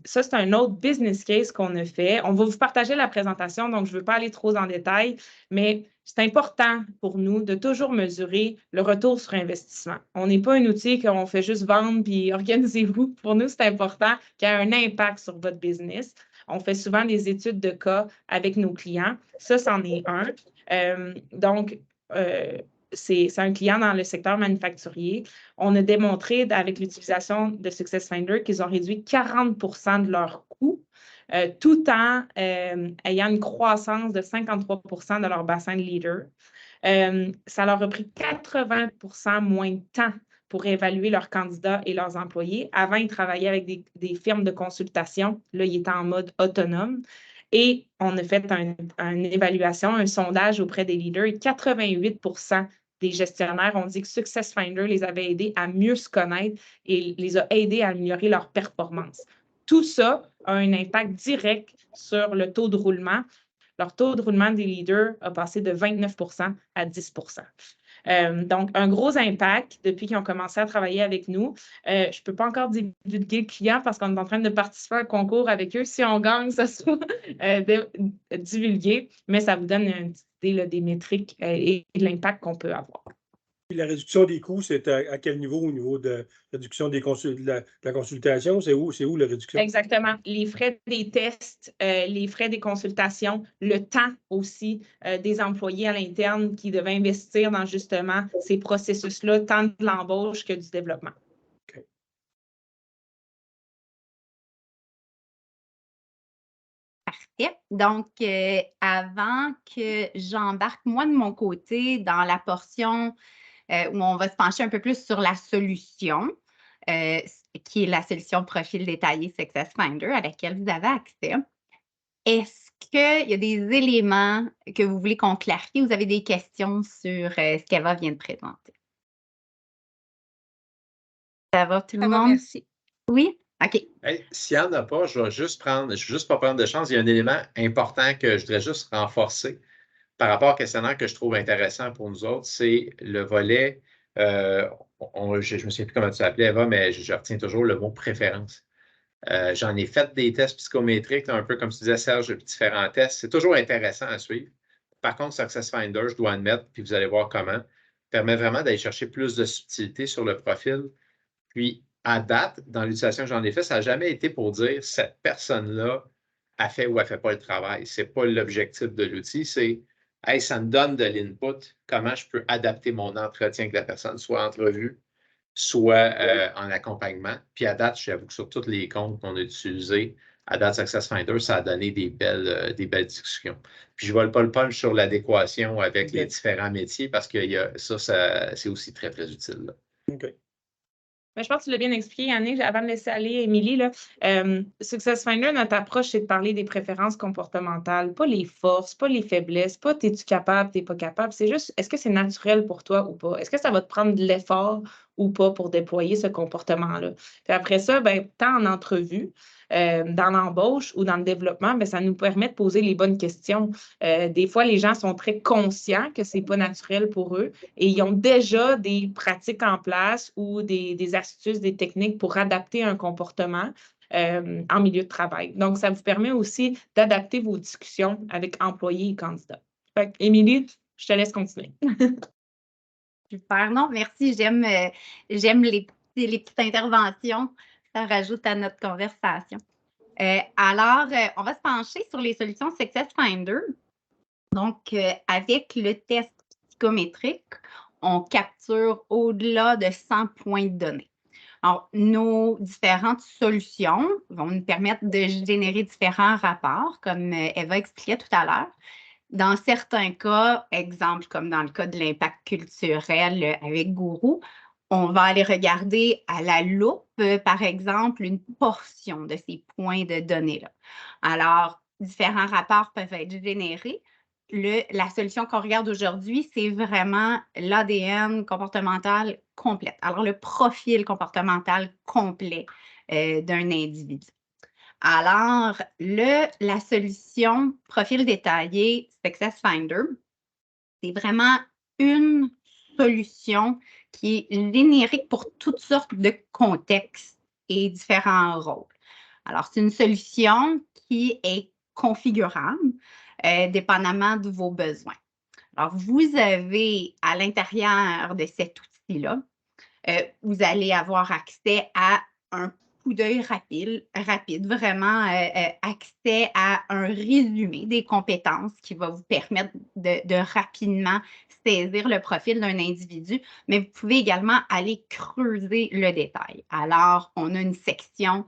ça, c'est un autre business case qu'on a fait. On va vous partager la présentation, donc je ne veux pas aller trop en détail, mais c'est important pour nous de toujours mesurer le retour sur investissement. On n'est pas un outil qu'on fait juste vendre puis organisez-vous. Pour nous, c'est important qu'il y ait un impact sur votre business. On fait souvent des études de cas avec nos clients. Ça, c'en est un. C'est un client dans le secteur manufacturier. On a démontré avec l'utilisation de SuccessFinder qu'ils ont réduit 40 de leurs coûts tout en ayant une croissance de 53 de leur bassin de leader. Ça leur a pris 80 moins de temps pour évaluer leurs candidats et leurs employés. Avant, ils travaillaient avec des firmes de consultation. Là, ils étaient en mode autonome. Et on a fait une évaluation, un sondage auprès des leaders et 88 des gestionnaires ont dit que SuccessFinder les avait aidés à mieux se connaître et les a aidés à améliorer leur performance. Tout ça a un impact direct sur le taux de roulement. Leur taux de roulement des leaders a passé de 29 à 10 donc, un gros impact depuis qu'ils ont commencé à travailler avec nous. Je ne peux pas encore divulguer le client parce qu'on est en train de participer à un concours avec eux. Si on gagne, ça sera divulgué, mais ça vous donne une petite idée là, des métriques et de l'impact qu'on peut avoir. Puis la réduction des coûts, c'est à quel niveau au niveau de réduction de la consultation? C'est où la réduction? Exactement. Les frais des tests, les frais des consultations, le temps aussi des employés à l'interne qui devaient investir dans justement ces processus-là, tant de l'embauche que du développement. Okay. Parfait. Donc, avant que j'embarque, moi, de mon côté, dans la portion où on va se pencher un peu plus sur la solution, qui est la solution profil détaillé SuccessFinder à laquelle vous avez accès. Est-ce qu'il y a des éléments que vous voulez qu'on clarifie? Vous avez des questions sur ce qu'Eva vient de présenter? Ça va tout le monde? Merci. Oui? OK. Hey, s'il n'y en a pas, je ne vais juste pas prendre de chance. Il y a un élément important que je voudrais juste renforcer par rapport au questionnaire que je trouve intéressant pour nous autres, c'est le volet, je ne me souviens plus comment tu l'appelais, Eva, mais je retiens toujours le mot préférence. J'en ai fait des tests psychométriques, un peu comme tu disais, Serge, différents tests. C'est toujours intéressant à suivre. Par contre, SuccessFinder, je dois admettre, puis vous allez voir comment, permet vraiment d'aller chercher plus de subtilité sur le profil. Puis, à date, dans l'utilisation que j'en ai fait, ça n'a jamais été pour dire cette personne-là a fait ou a fait pas le travail. Ce n'est pas l'objectif de l'outil, c'est hey, ça me donne de l'input, comment je peux adapter mon entretien avec la personne, soit en entrevue, soit en accompagnement. Puis à date, j'avoue que sur tous les comptes qu'on a utilisés, à date, SuccessFinder, ça a donné des belles discussions. Puis je ne vole pas le punch sur l'adéquation avec les différents métiers parce que ça c'est aussi très, très utile. Là. Okay. Mais je pense que tu l'as bien expliqué, Yannick, avant de laisser aller Émilie. SuccessFinder, notre approche, c'est de parler des préférences comportementales, pas les forces, pas les faiblesses, pas t'es-tu capable, t'es pas capable. C'est juste, est-ce que c'est naturel pour toi ou pas? Est-ce que ça va te prendre de l'effort ou pas pour déployer ce comportement-là? Puis après ça, tant en entrevue, dans l'embauche ou dans le développement, ça nous permet de poser les bonnes questions. Des fois, les gens sont très conscients que ce n'est pas naturel pour eux et ils ont déjà des pratiques en place ou des astuces, des techniques pour adapter un comportement en milieu de travail. Donc, ça vous permet aussi d'adapter vos discussions avec employés et candidats. Émilie, je te laisse continuer. Super, non, merci. J'aime les petites interventions. Ça rajoute à notre conversation. Alors, on va se pencher sur les solutions SuccessFinder. Donc, avec le test psychométrique, on capture au-delà de 100 points de données. Alors, nos différentes solutions vont nous permettre de générer différents rapports, comme Eva expliquait tout à l'heure. Dans certains cas, exemple comme dans le cas de l'impact culturel avec Gourou, on va aller regarder à la loupe, par exemple, une portion de ces points de données-là. Alors, différents rapports peuvent être générés. la solution qu'on regarde aujourd'hui, c'est vraiment l'ADN comportemental complet. Alors, le profil comportemental complet d'un individu. Alors, la solution profil détaillé Success Finder, c'est vraiment une solution qui est générique pour toutes sortes de contextes et différents rôles. Alors, c'est une solution qui est configurable dépendamment de vos besoins. Alors, vous avez à l'intérieur de cet outil-là, vous allez avoir accès à un coup d'œil rapide, vraiment accès à un résumé des compétences qui va vous permettre de rapidement saisir le profil d'un individu, mais vous pouvez également aller creuser le détail. Alors, on a une section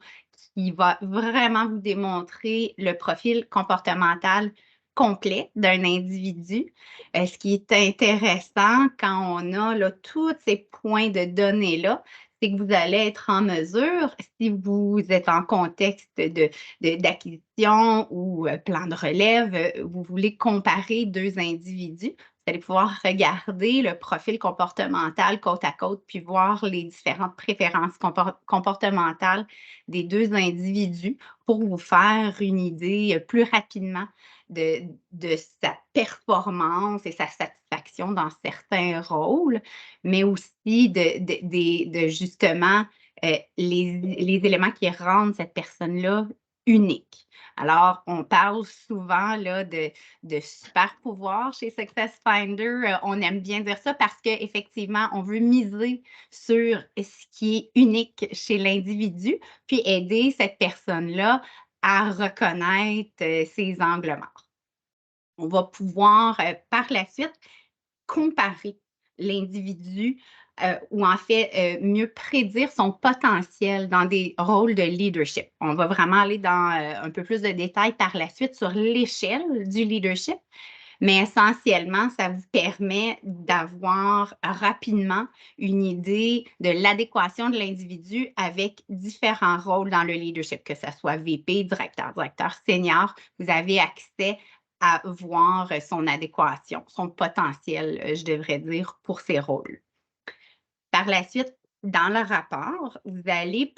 qui va vraiment vous démontrer le profil comportemental complet d'un individu. Ce qui est intéressant quand on a là, tous ces points de données-là, c'est que vous allez être en mesure, si vous êtes en contexte d'acquisition ou plan de relève, vous voulez comparer deux individus, vous allez pouvoir regarder le profil comportemental côte à côte, puis voir les différentes préférences comportementales des deux individus pour vous faire une idée plus rapidement de sa performance et sa satisfaction dans certains rôles, mais aussi de justement les éléments qui rendent cette personne-là unique. Alors, on parle souvent là, de super pouvoir chez Success Finder. On aime bien dire ça parce qu'effectivement, on veut miser sur ce qui est unique chez l'individu, puis aider cette personne-là à reconnaître ses angles morts. On va pouvoir par la suite comparer l'individu ou en fait mieux prédire son potentiel dans des rôles de leadership. On va vraiment aller dans un peu plus de détails par la suite sur l'échelle du leadership, mais essentiellement, ça vous permet d'avoir rapidement une idée de l'adéquation de l'individu avec différents rôles dans le leadership, que ce soit VP, directeur senior. Vous avez accès à voir son adéquation, son potentiel, je devrais dire, pour ces rôles. Par la suite, dans le rapport, vous allez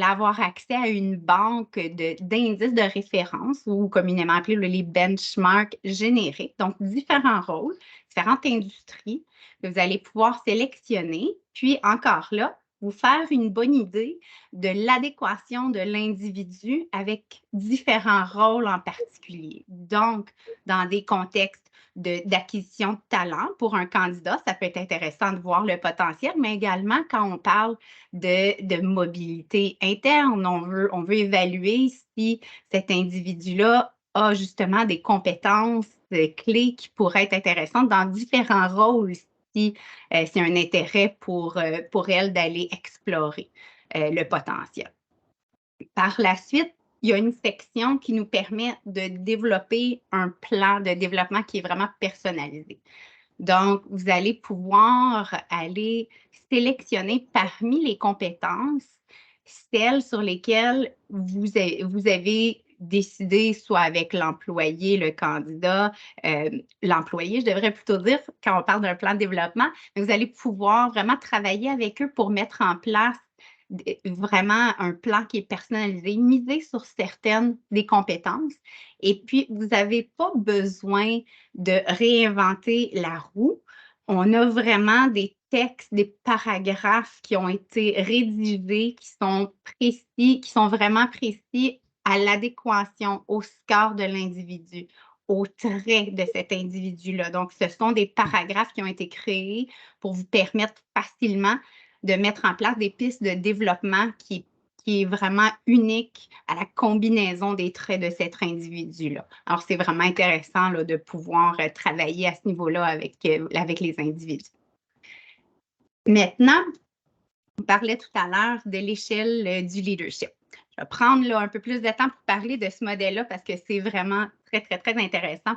avoir accès à une banque d'indices de référence ou communément appelés les benchmarks génériques, donc différents rôles, différentes industries que vous allez pouvoir sélectionner, puis encore là, vous faire une bonne idée de l'adéquation de l'individu avec différents rôles en particulier. Donc, dans des contextes d'acquisition de talent pour un candidat, ça peut être intéressant de voir le potentiel, mais également quand on parle de mobilité interne, on veut évaluer si cet individu-là a justement des compétences clés qui pourraient être intéressantes dans différents rôles si c'est un intérêt pour elle d'aller explorer le potentiel. Par la suite, il y a une section qui nous permet de développer un plan de développement qui est vraiment personnalisé. Donc, vous allez pouvoir aller sélectionner parmi les compétences celles sur lesquelles vous avez décidé, soit avec l'employé, le candidat, l'employé, je devrais plutôt dire, quand on parle d'un plan de développement, vous allez pouvoir vraiment travailler avec eux pour mettre en place vraiment un plan qui est personnalisé, misé sur certaines des compétences. Et puis, vous n'avez pas besoin de réinventer la roue. On a vraiment des textes, des paragraphes qui ont été rédigés, qui sont précis, qui sont vraiment précis à l'adéquation, au score de l'individu, aux traits de cet individu-là. Donc, ce sont des paragraphes qui ont été créés pour vous permettre facilement de mettre en place des pistes de développement qui est vraiment unique à la combinaison des traits de cet individu-là. Alors, c'est vraiment intéressant là, de pouvoir travailler à ce niveau-là avec les individus. Maintenant, on parlait tout à l'heure de l'échelle du leadership. Je vais prendre là, un peu plus de temps pour parler de ce modèle-là parce que c'est vraiment très, très, très intéressant.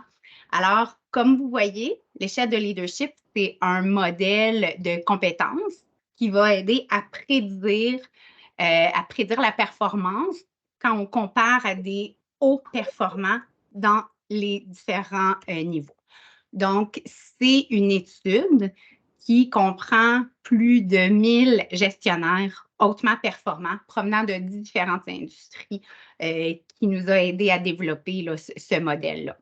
Alors, comme vous voyez, l'échelle de leadership, c'est un modèle de compétences qui va aider à prédire la performance quand on compare à des hauts performants dans les différents niveaux. Donc, c'est une étude qui comprend plus de 1000 gestionnaires hautement performants provenant de différentes industries qui nous a aidés à développer là, ce modèle-là.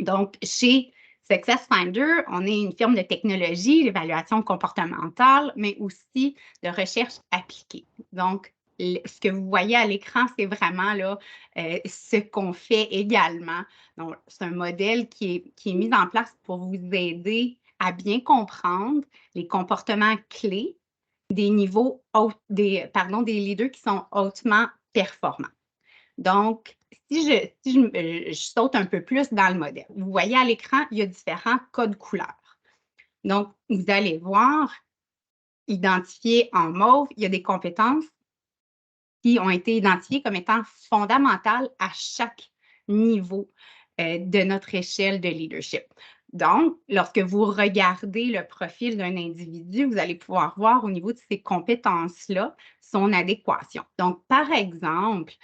Donc, chez SuccessFinder, on est une firme de technologie, d'évaluation comportementale, mais aussi de recherche appliquée. Donc, ce que vous voyez à l'écran, c'est vraiment là, ce qu'on fait également. Donc, c'est un modèle qui est mis en place pour vous aider à bien comprendre les comportements clés des niveaux des leaders qui sont hautement performants. Donc, si je saute un peu plus dans le modèle, vous voyez à l'écran, il y a différents codes couleurs. Donc, vous allez voir, identifié en mauve, il y a des compétences qui ont été identifiées comme étant fondamentales à chaque niveau de notre échelle de leadership. Donc, lorsque vous regardez le profil d'un individu, vous allez pouvoir voir au niveau de ces compétences-là son adéquation. Donc, par exemple,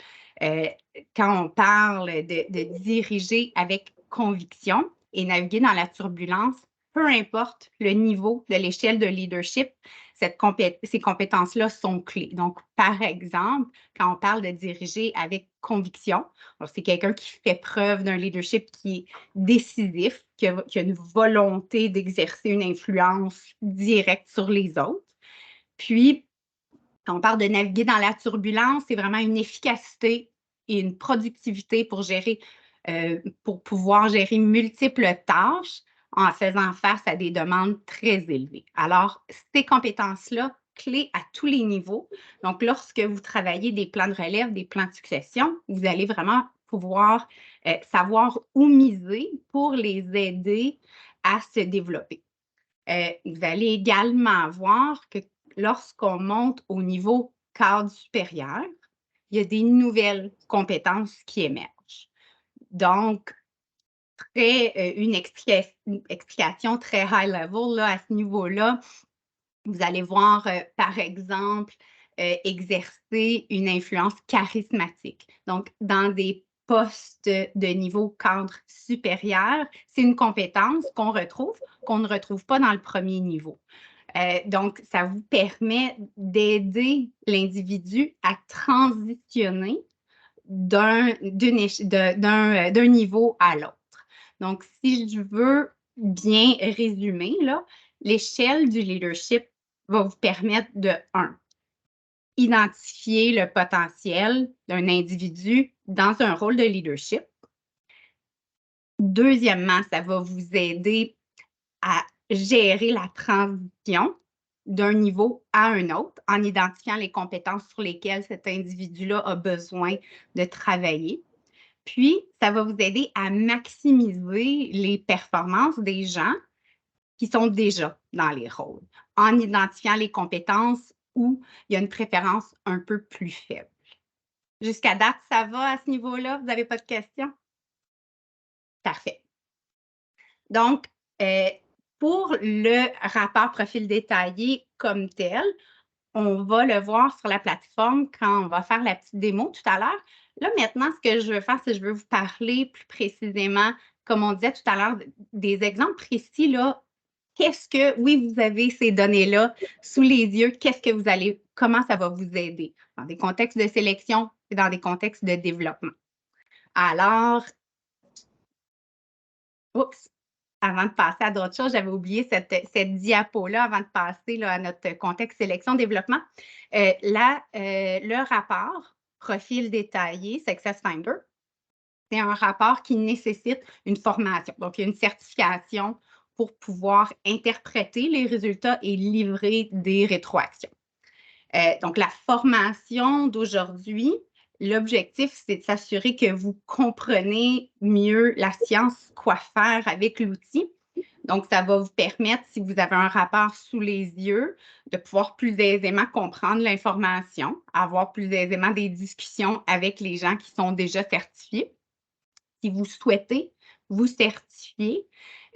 quand on parle de diriger avec conviction et naviguer dans la turbulence, peu importe le niveau de l'échelle de leadership, ces compétences-là sont clés. Donc, par exemple, quand on parle de diriger avec conviction, c'est quelqu'un qui fait preuve d'un leadership qui est décisif, qui a une volonté d'exercer une influence directe sur les autres. Puis, quand on parle de naviguer dans la turbulence, c'est vraiment une efficacité et une productivité pour pouvoir gérer multiples tâches en faisant face à des demandes très élevées. Alors, ces compétences-là, clés à tous les niveaux. Donc, lorsque vous travaillez des plans de relève, des plans de succession, vous allez vraiment pouvoir savoir où miser pour les aider à se développer. Vous allez également voir que lorsqu'on monte au niveau cadre supérieur, il y a des nouvelles compétences qui émergent. Donc, une explication très high level là, à ce niveau-là, vous allez voir, par exemple, exercer une influence charismatique. Donc, dans des postes de niveau cadre supérieur, c'est une compétence qu'on ne retrouve pas dans le premier niveau. Donc, ça vous permet d'aider l'individu à transitionner d'un niveau à l'autre. Donc, si je veux bien résumer, l'échelle du leadership va vous permettre de, 1, identifier le potentiel d'un individu dans un rôle de leadership. Deuxièmement, ça va vous aider à gérer la transition d'un niveau à un autre en identifiant les compétences sur lesquelles cet individu-là a besoin de travailler. Puis, ça va vous aider à maximiser les performances des gens qui sont déjà dans les rôles en identifiant les compétences où il y a une préférence un peu plus faible. Jusqu'à date, ça va à ce niveau-là? Vous n'avez pas de questions? Parfait. Donc, pour le rapport profil détaillé comme tel, on va le voir sur la plateforme quand on va faire la petite démo tout à l'heure. Là, maintenant, ce que je veux faire, c'est que je veux vous parler plus précisément, comme on disait tout à l'heure, des exemples précis, là. Oui, vous avez ces données-là sous les yeux, comment ça va vous aider dans des contextes de sélection et dans des contextes de développement. Alors, avant de passer à d'autres choses, j'avais oublié cette diapo-là avant de passer là, à notre contexte sélection-développement. Le rapport profil détaillé SuccessFinder, c'est un rapport qui nécessite une formation. Donc, il y a une certification pour pouvoir interpréter les résultats et livrer des rétroactions. Donc, la formation d'aujourd'hui, l'objectif, c'est de s'assurer que vous comprenez mieux la science, quoi faire avec l'outil. Donc, ça va vous permettre, si vous avez un rapport sous les yeux, de pouvoir plus aisément comprendre l'information, avoir plus aisément des discussions avec les gens qui sont déjà certifiés. Si vous souhaitez vous certifier,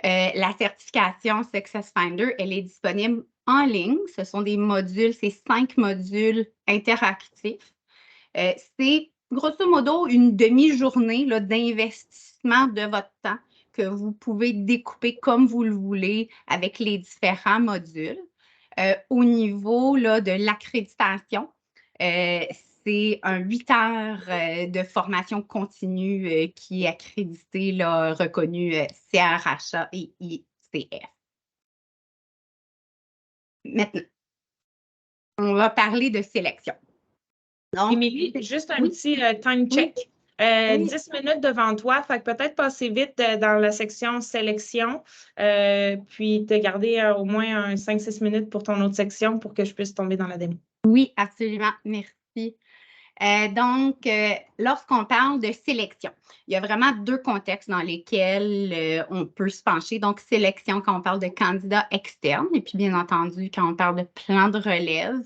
la certification SuccessFinder, elle est disponible en ligne. Ce sont des modules, c'est 5 modules interactifs. C'est grosso modo une demi-journée d'investissement investissement de votre temps que vous pouvez découper comme vous le voulez avec les différents modules. Au niveau là, de l'accréditation, c'est un 8 heures de formation continue qui est accrédité, là, reconnu CRHA et ICF. Maintenant, on va parler de sélection. Donc, Émilie, juste un oui. petit time check. Oui. 10 minutes devant toi, fait que peut-être passer vite dans la section sélection, puis te garder au moins 5-6 minutes pour ton autre section pour que je puisse tomber dans la démo. Oui, absolument. Merci. Donc, lorsqu'on parle de sélection, il y a vraiment 2 contextes dans lesquels on peut se pencher. Donc, sélection quand on parle de candidats externes et puis bien entendu quand on parle de plan de relève,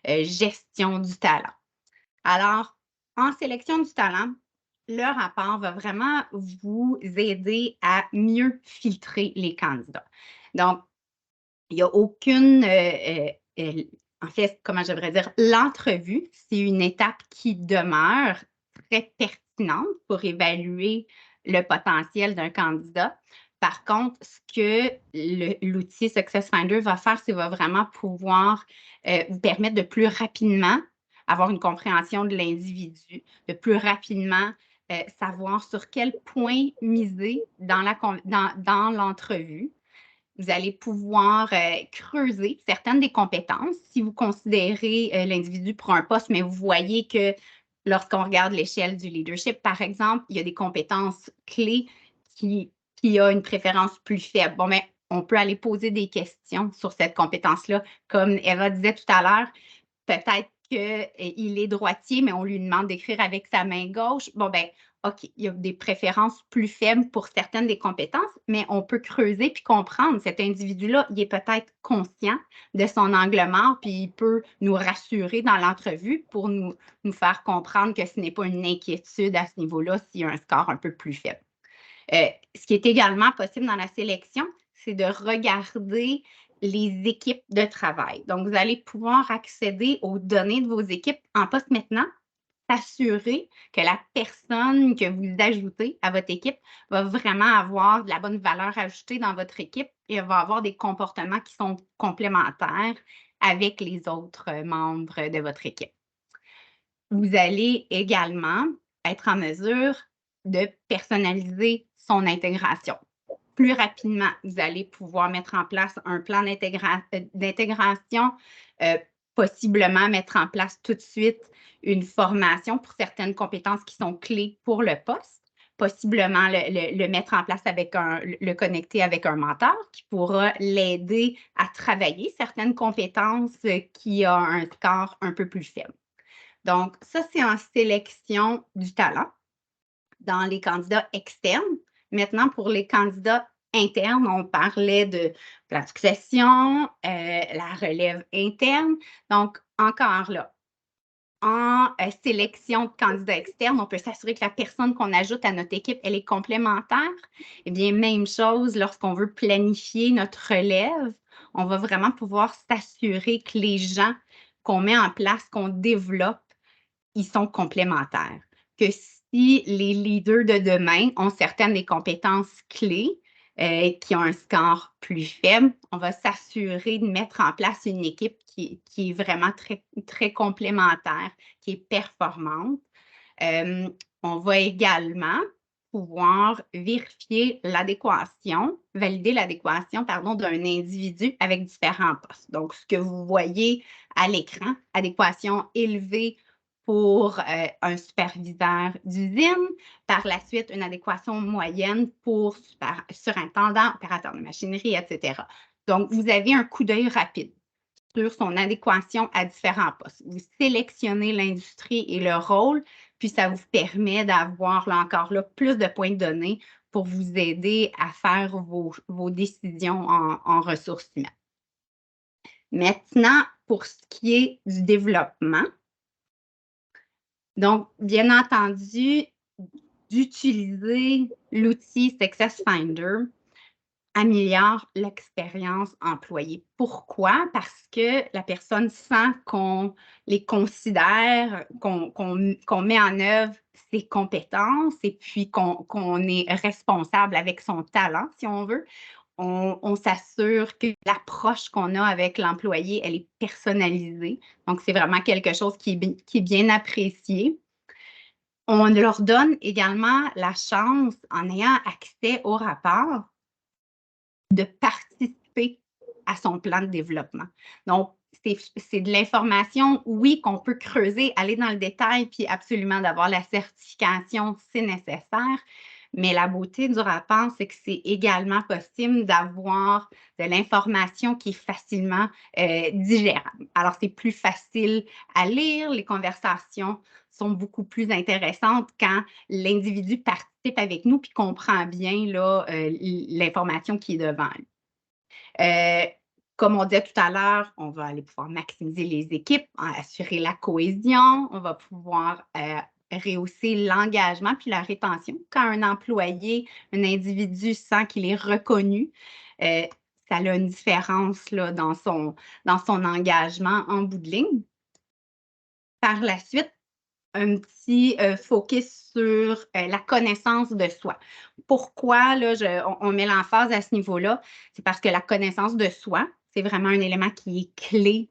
gestion du talent. Alors, en sélection du talent, le rapport va vraiment vous aider à mieux filtrer les candidats. Donc, il n'y a aucune, en fait, comment je devrais dire, l'entrevue, c'est une étape qui demeure très pertinente pour évaluer le potentiel d'un candidat. Par contre, ce que l'outil SuccessFinder va faire, c'est va vraiment pouvoir vous permettre de plus rapidement avoir une compréhension de l'individu, de plus rapidement savoir sur quel point miser dans l'entrevue. Vous allez pouvoir creuser certaines des compétences. Si vous considérez l'individu pour un poste, mais vous voyez que lorsqu'on regarde l'échelle du leadership, par exemple, il y a des compétences clés qui a une préférence plus faible. Bon, mais on peut aller poser des questions sur cette compétence-là. Comme Eva disait tout à l'heure, peut-être qu'il est droitier, mais on lui demande d'écrire avec sa main gauche. Bon, ben, OK, il y a des préférences plus faibles pour certaines des compétences, mais on peut creuser puis comprendre. Cet individu-là, il est peut-être conscient de son angle mort, puis il peut nous rassurer dans l'entrevue pour nous faire comprendre que ce n'est pas une inquiétude à ce niveau-là s'il y a un score un peu plus faible. Ce qui est également possible dans la sélection, c'est de regarder les équipes de travail. Donc, vous allez pouvoir accéder aux données de vos équipes en poste maintenant, s'assurer que la personne que vous ajoutez à votre équipe va vraiment avoir de la bonne valeur ajoutée dans votre équipe et va avoir des comportements qui sont complémentaires avec les autres membres de votre équipe. Vous allez également être en mesure de personnaliser son intégration. Plus rapidement, vous allez pouvoir mettre en place un plan d'intégration, possiblement mettre en place tout de suite une formation pour certaines compétences qui sont clés pour le poste, possiblement le mettre en place avec le connecter avec un mentor qui pourra l'aider à travailler certaines compétences qui ont un score un peu plus faible. Donc, ça, c'est en sélection du talent dans les candidats externes. Maintenant, pour les candidats internes, on parlait de la succession, la relève interne. Donc, encore là, en sélection de candidats externes, on peut s'assurer que la personne qu'on ajoute à notre équipe, elle est complémentaire. Eh bien, même chose lorsqu'on veut planifier notre relève, on va vraiment pouvoir s'assurer que les gens qu'on met en place, qu'on développe, ils sont complémentaires. Que si les leaders de demain ont certaines des compétences clés qui ont un score plus faible, on va s'assurer de mettre en place une équipe qui est vraiment très, très complémentaire, qui est performante. On va également pouvoir vérifier l'adéquation, valider l'adéquation, pardon, d'un individu avec différents postes. Donc, ce que vous voyez à l'écran, adéquation élevée pour un superviseur d'usine, par la suite, une adéquation moyenne pour surintendant, opérateur de machinerie, etc. Donc, vous avez un coup d'œil rapide sur son adéquation à différents postes. Vous sélectionnez l'industrie et le rôle, puis ça vous permet d'avoir, là encore, là, plus de points de données pour vous aider à faire vos décisions en ressources humaines. Maintenant, pour ce qui est du développement, donc, bien entendu, d'utiliser l'outil SuccessFinder améliore l'expérience employée. Pourquoi? Parce que la personne sent qu'on les considère, qu'on met en œuvre ses compétences et puis qu'on est responsable avec son talent, si on veut. On s'assure que l'approche qu'on a avec l'employé, elle est personnalisée. Donc, c'est vraiment quelque chose qui est bien apprécié. On leur donne également la chance, en ayant accès au rapport, de participer à son plan de développement. Donc, c'est de l'information, oui, qu'on peut creuser, aller dans le détail, puis absolument d'avoir la certification, c'est nécessaire. Mais la beauté du rapport, c'est que c'est également possible d'avoir de l'information qui est facilement digérable. Alors, c'est plus facile à lire, les conversations sont beaucoup plus intéressantes quand l'individu participe avec nous puis comprend bien l'information qui est devant lui. Comme on disait tout à l'heure, on va aller pouvoir maximiser les équipes, assurer la cohésion, on va pouvoir rehausser l'engagement puis la rétention. Quand un employé, un individu sent qu'il est reconnu, ça a une différence là, dans son engagement en bout de ligne. Par la suite, un petit focus sur la connaissance de soi. Pourquoi là, on met l'emphase à ce niveau-là? C'est parce que la connaissance de soi, c'est vraiment un élément qui est clé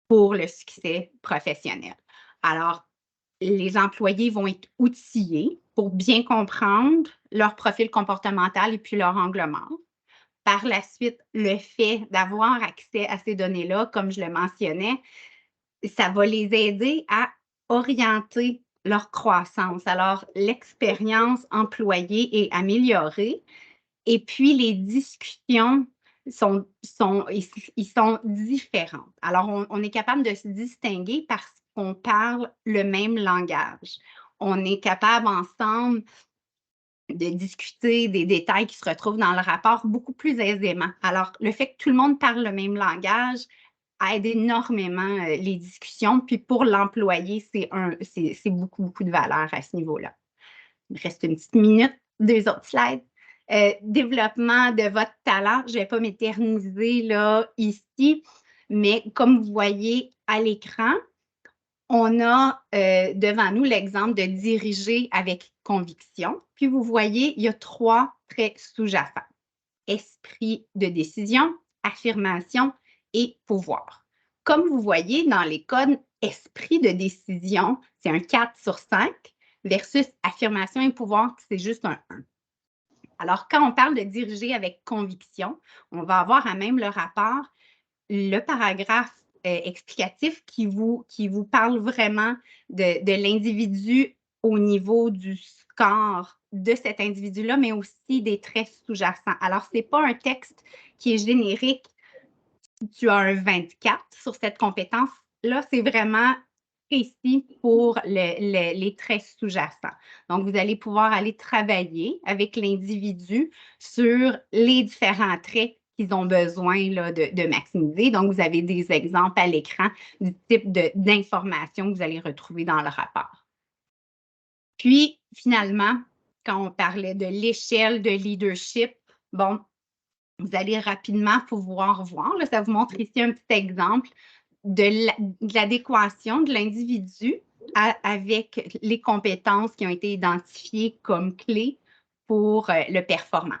pour le succès professionnel. Alors, les employés vont être outillés pour bien comprendre leur profil comportemental et puis leur angle mort. Par la suite, le fait d'avoir accès à ces données-là, comme je le mentionnais, ça va les aider à orienter leur croissance. Alors, l'expérience employée est améliorée et puis les discussions sont différentes. Alors, on est capable de se distinguer parce qu'on parle le même langage. On est capable ensemble de discuter des détails qui se retrouvent dans le rapport beaucoup plus aisément. Alors, le fait que tout le monde parle le même langage aide énormément les discussions. Puis pour l'employé, c'est beaucoup, beaucoup de valeur à ce niveau-là. Il me reste une petite minute, 2 autres slides. Développement de votre talent. Je ne vais pas m'éterniser là, ici, mais comme vous voyez à l'écran, on a devant nous l'exemple de diriger avec conviction. Puis vous voyez, il y a 3 traits sous-jacents. Esprit de décision, affirmation et pouvoir. Comme vous voyez, dans les codes, esprit de décision, c'est un 4 sur 5 versus affirmation et pouvoir, c'est juste un 1. Alors, quand on parle de diriger avec conviction, on va avoir à même le rapport, le paragraphe explicatif qui vous parle vraiment de l'individu au niveau du score de cet individu-là, mais aussi des traits sous-jacents. Alors, ce n'est pas un texte qui est générique si tu as un 24 sur cette compétence-là, c'est vraiment précis pour les traits sous-jacents. Donc, vous allez pouvoir aller travailler avec l'individu sur les différents traits qu'ils ont besoin là, de maximiser. Donc, vous avez des exemples à l'écran du type d'informations que vous allez retrouver dans le rapport. Puis, finalement, quand on parlait de l'échelle de leadership, bon, vous allez rapidement pouvoir voir, là, ça vous montre ici un petit exemple de l'adéquation de l'individu avec les compétences qui ont été identifiées comme clés pour le performant,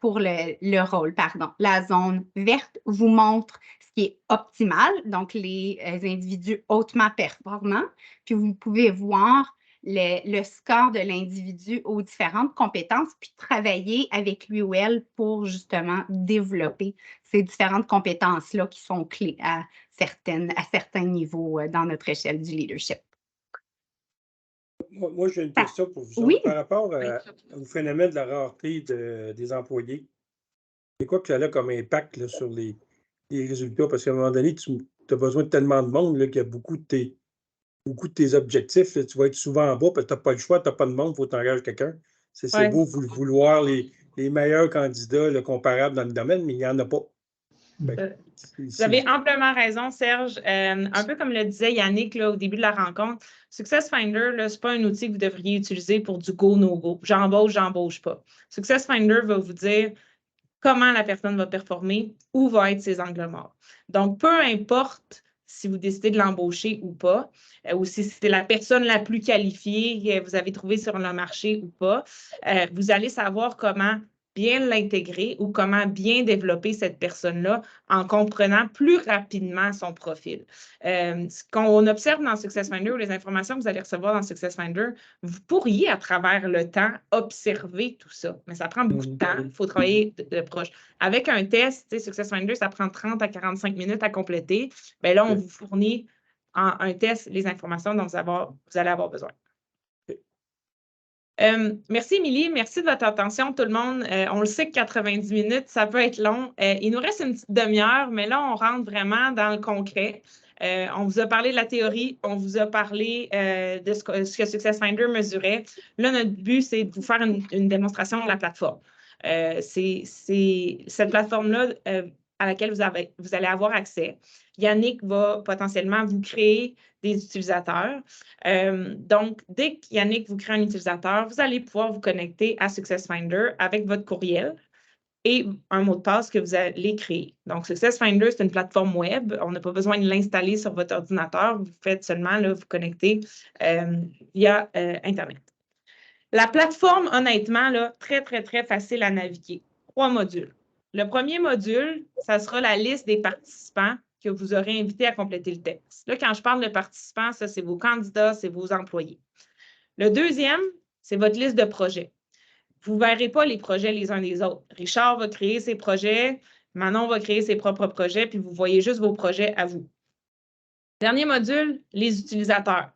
pour le rôle, pardon. La zone verte vous montre ce qui est optimal, donc les individus hautement performants. Puis vous pouvez voir le score de l'individu aux différentes compétences, puis travailler avec lui ou elle pour justement développer ces différentes compétences-là qui sont clés à certains niveaux dans notre échelle du leadership. Moi, j'ai une question pour vous oui. Par rapport au phénomène de la rareté des employés. C'est quoi que ça a comme impact là, sur les résultats? Parce qu'à un moment donné, tu as besoin de tellement de monde qu'il y a beaucoup de tes objectifs. Là, tu vas être souvent en bas parce que tu n'as pas le choix, tu n'as pas de monde, il faut t'engager quelqu'un. C'est beau vouloir les meilleurs candidats là, comparables dans le domaine, mais il n'y en a pas. Vous avez amplement raison, Serge. Un peu comme le disait Yannick là, au début de la rencontre, SuccessFinder, ce n'est pas un outil que vous devriez utiliser pour du go, no go. J'embauche pas. SuccessFinder va vous dire comment la personne va performer, où vont être ses angles morts. Donc, peu importe si vous décidez de l'embaucher ou pas, ou si c'est la personne la plus qualifiée que vous avez trouvée sur le marché ou pas, vous allez savoir comment bien l'intégrer ou comment bien développer cette personne-là en comprenant plus rapidement son profil. Ce qu'on observe dans SuccessFinder ou les informations que vous allez recevoir dans SuccessFinder, vous pourriez, à travers le temps, observer tout ça. Mais ça prend beaucoup de temps. Il faut travailler de proche. Avec un test, SuccessFinder, ça prend 30 à 45 minutes à compléter. Bien là, on vous fournit en un test les informations dont vous allez avoir besoin. Merci, Émilie. Merci de votre attention, tout le monde. On le sait que 90 minutes, ça peut être long. Il nous reste une petite demi-heure, mais là, on rentre vraiment dans le concret. On vous a parlé de la théorie, on vous a parlé de ce que SuccessFinder mesurait. Là, notre but, c'est de vous faire une démonstration de la plateforme. C'est cette plateforme-là à laquelle vous allez avoir accès. Yannick va potentiellement vous créer des utilisateurs. Donc, dès que Yannick vous crée un utilisateur, vous allez pouvoir vous connecter à SuccessFinder avec votre courriel et un mot de passe que vous allez créer. Donc, SuccessFinder, c'est une plateforme web. On n'a pas besoin de l'installer sur votre ordinateur. Vous faites seulement là, vous connecter via Internet. La plateforme, honnêtement, là, très, très, très facile à naviguer. 3 modules. Le premier module, ça sera la liste des participants que vous aurez invités à compléter le texte. Là, quand je parle de participants, ça, c'est vos candidats, c'est vos employés. Le deuxième, c'est votre liste de projets. Vous ne verrez pas les projets les uns des autres. Richard va créer ses projets, Manon va créer ses propres projets, puis vous voyez juste vos projets à vous. Dernier module, les utilisateurs.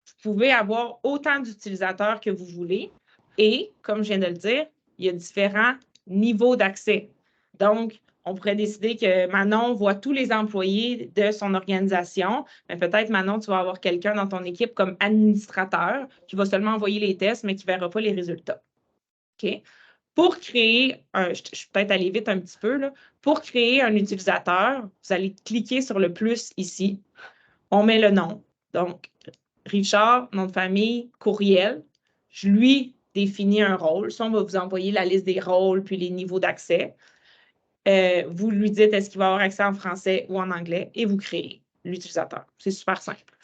Vous pouvez avoir autant d'utilisateurs que vous voulez et, comme je viens de le dire, il y a différents niveaux d'accès. Donc, on pourrait décider que Manon voit tous les employés de son organisation, mais peut-être, Manon, tu vas avoir quelqu'un dans ton équipe comme administrateur qui va seulement envoyer les tests, mais qui ne verra pas les résultats. OK? Pour créer, je vais peut-être aller vite un petit peu, là. Pour créer un utilisateur, vous allez cliquer sur le plus ici. On met le nom. Donc, Richard, nom de famille, courriel. Je lui définis un rôle. Ça, on va vous envoyer la liste des rôles puis les niveaux d'accès. Vous lui dites est-ce qu'il va avoir accès en français ou en anglais et vous créez l'utilisateur. C'est super simple.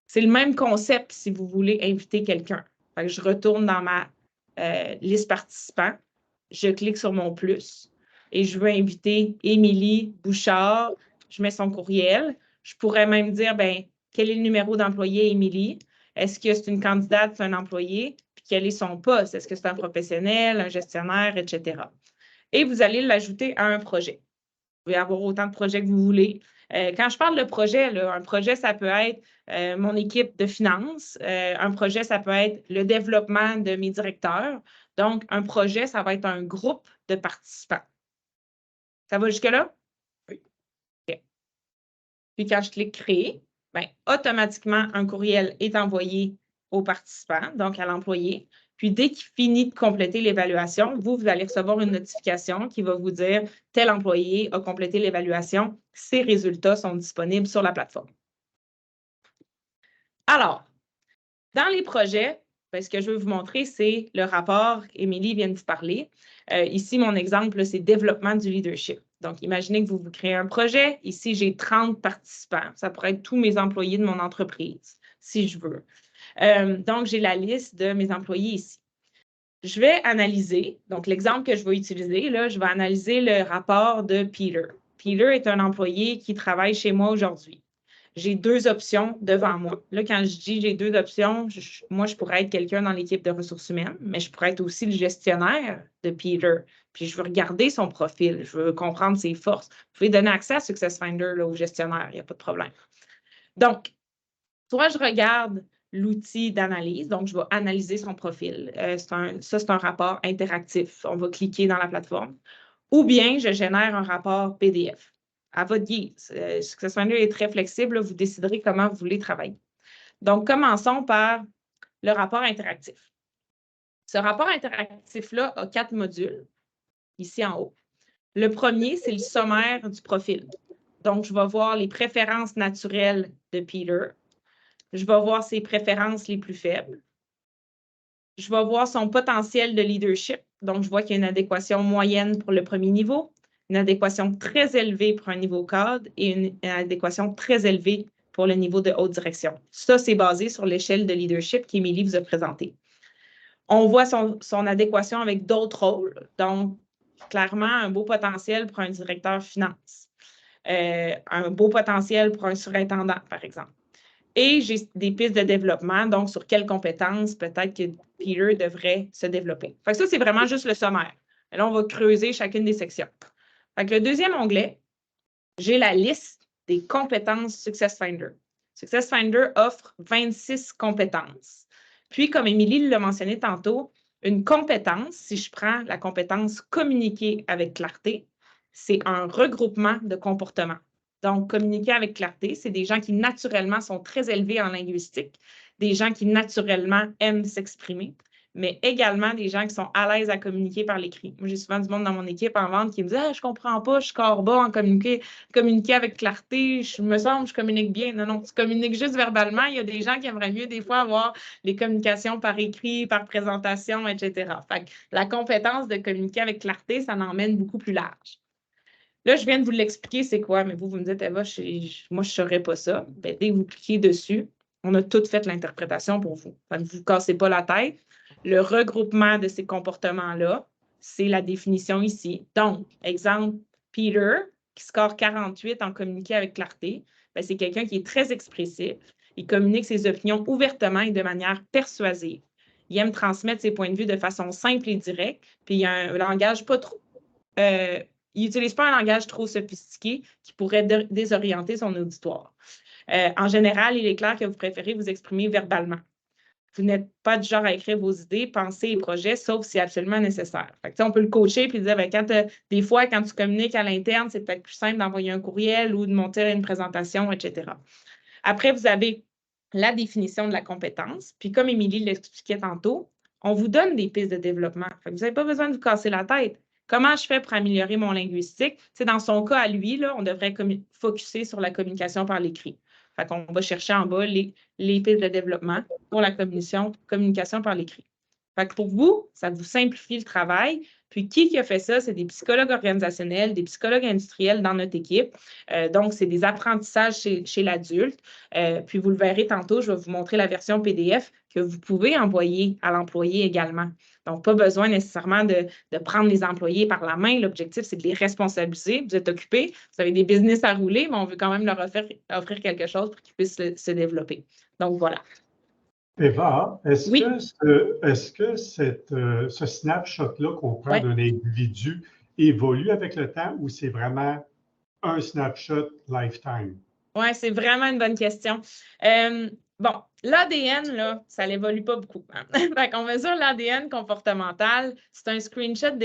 C'est le même concept si vous voulez inviter quelqu'un. Je retourne dans ma liste participants, je clique sur mon plus et je veux inviter Émilie Bouchard. Je mets son courriel. Je pourrais même dire, ben, quel est le numéro d'employé Émilie? Est-ce que c'est une candidate, c'est un employé? Puis quel est son poste? Est-ce que c'est un professionnel, un gestionnaire, etc. Et vous allez l'ajouter à un projet. Vous pouvez avoir autant de projets que vous voulez. Quand je parle de projet, là, un projet, ça peut être mon équipe de finances. Un projet, ça peut être le développement de mes directeurs. Donc, un projet, ça va être un groupe de participants. Ça va jusque-là? Oui. OK. Puis, quand je clique « Créer », bien, automatiquement, un courriel est envoyé au participant, donc à l'employé. Puis, dès qu'il finit de compléter l'évaluation, vous allez recevoir une notification qui va vous dire « Tel employé a complété l'évaluation. Ses résultats sont disponibles sur la plateforme. » Alors, dans les projets, bien, ce que je veux vous montrer, c'est le rapport. Émilie vient de vous parler. Ici, mon exemple, c'est « Développement du leadership ». Donc, imaginez que vous créez un projet. Ici, j'ai 30 participants. Ça pourrait être tous mes employés de mon entreprise, si je veux. Donc, j'ai la liste de mes employés ici. Je vais analyser, donc l'exemple que je vais utiliser, là, je vais analyser le rapport de Peter. Peter est un employé qui travaille chez moi aujourd'hui. J'ai 2 options devant moi. Là, quand je dis j'ai 2 options, moi, je pourrais être quelqu'un dans l'équipe de ressources humaines, mais je pourrais être aussi le gestionnaire de Peter. Puis, je veux regarder son profil, je veux comprendre ses forces. Vous pouvez donner accès à SuccessFinder là, au gestionnaire, il n'y a pas de problème. Donc, soit je regarde l'outil d'analyse, donc je vais analyser son profil. C'est un rapport interactif. On va cliquer dans la plateforme. Ou bien, je génère un rapport PDF. À votre guise. SuccessFinder est très flexible. Là, vous déciderez comment vous voulez travailler. Donc, commençons par le rapport interactif. Ce rapport interactif-là a 4 modules, ici en haut. Le premier, c'est le sommaire du profil. Donc, je vais voir les préférences naturelles de Peter. Je vais voir ses préférences les plus faibles. Je vais voir son potentiel de leadership. Donc, je vois qu'il y a une adéquation moyenne pour le premier niveau, une adéquation très élevée pour un niveau cadre et une adéquation très élevée pour le niveau de haute direction. Ça, c'est basé sur l'échelle de leadership qu'Émilie vous a présentée. On voit son adéquation avec d'autres rôles. Donc, clairement, un beau potentiel pour un directeur finance, un beau potentiel pour un surintendant, par exemple. Et j'ai des pistes de développement, donc sur quelles compétences peut-être que Peter devrait se développer. Fait que ça, c'est vraiment juste le sommaire. Et là, on va creuser chacune des sections. Fait que le deuxième onglet, j'ai la liste des compétences SuccessFinder. SuccessFinder offre 26 compétences. Puis, comme Émilie l'a mentionné tantôt, une compétence, si je prends la compétence communiquer avec clarté, c'est un regroupement de comportements. Donc, communiquer avec clarté, c'est des gens qui naturellement sont très élevés en linguistique, des gens qui naturellement aiment s'exprimer, mais également des gens qui sont à l'aise à communiquer par l'écrit. Moi, j'ai souvent du monde dans mon équipe en vente qui me dit « Ah, je comprends pas, je score bas en communiquer avec clarté, je me semble que je communique bien. » Non, non, tu communiques juste verbalement. Il y a des gens qui aimeraient mieux des fois avoir les communications par écrit, par présentation, etc. Fait que la compétence de communiquer avec clarté, ça n'emmène beaucoup plus large. Là, je viens de vous l'expliquer, c'est quoi, mais vous me dites, Eva, moi, je ne saurais pas ça. Bien, dès que vous cliquez dessus, on a tout fait l'interprétation pour vous. Fait que vous ne vous cassez pas la tête. Le regroupement de ces comportements-là, c'est la définition ici. Donc, exemple, Peter, qui score 48 en communiquer avec clarté, c'est quelqu'un qui est très expressif. Il communique ses opinions ouvertement et de manière persuasive. Il aime transmettre ses points de vue de façon simple et directe, puis il a un langage pas trop... il n'utilise pas un langage trop sophistiqué qui pourrait désorienter son auditoire. En général, il est clair que vous préférez vous exprimer verbalement. Vous n'êtes pas du genre à écrire vos idées, pensées et projets, sauf si absolument nécessaire. Fait que, on peut le coacher et dire, des fois, quand tu communiques à l'interne, c'est peut-être plus simple d'envoyer un courriel ou de monter une présentation, etc. Après, vous avez la définition de la compétence. Puis, comme Émilie l'expliquait tantôt, on vous donne des pistes de développement. Fait que vous n'avez pas besoin de vous casser la tête. Comment je fais pour améliorer mon linguistique? C'est dans son cas à lui, là, on devrait focusser sur la communication par l'écrit. Fait qu'on va chercher en bas les pistes de développement pour la communication par l'écrit. Fait que pour vous, ça vous simplifie le travail. Puis, qui a fait ça? C'est des psychologues organisationnels, des psychologues industriels dans notre équipe. Donc, c'est des apprentissages chez l'adulte. Puis, vous le verrez tantôt, je vais vous montrer la version PDF que vous pouvez envoyer à l'employé également. Donc, pas besoin nécessairement de prendre les employés par la main. L'objectif, c'est de les responsabiliser. Vous êtes occupés, vous avez des business à rouler, mais on veut quand même leur offrir quelque chose pour qu'ils puissent se développer. Donc, voilà. Eva, est-ce que ce snapshot-là qu'on prend d'un individu évolue avec le temps ou c'est vraiment un snapshot lifetime? Oui, c'est vraiment une bonne question. Bon, l'ADN, là, ça n'évolue pas beaucoup. Hein? Fait qu'on mesure l'ADN comportemental, c'est un snapshot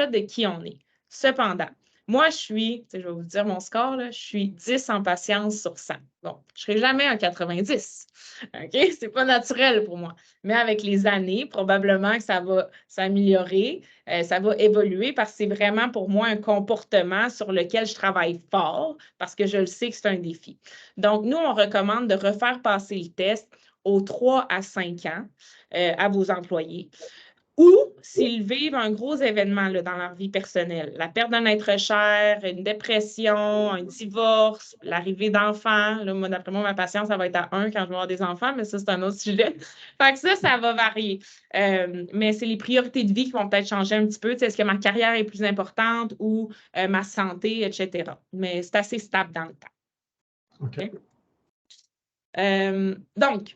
de qui on est. Cependant, moi, je vais vous dire mon score, là, je suis 10 en patience sur 100. Bon, je ne serai jamais un 90. OK? Ce n'est pas naturel pour moi. Mais avec les années, probablement que ça va s'améliorer, ça va évoluer parce que c'est vraiment pour moi un comportement sur lequel je travaille fort parce que je le sais que c'est un défi. Donc, nous, on recommande de refaire passer le test aux 3 à 5 ans à vos employés. Ou s'ils vivent un gros événement là, dans leur vie personnelle, la perte d'un être cher, une dépression, un divorce, l'arrivée d'enfants. Là, d'après moi, ma patience, ça va être à 1 quand je vais avoir des enfants, mais ça, c'est un autre sujet. Fait que ça va varier. Mais c'est les priorités de vie qui vont peut-être changer un petit peu. Est-ce que ma carrière est plus importante ou ma santé, etc. Mais c'est assez stable dans le temps. OK. Donc,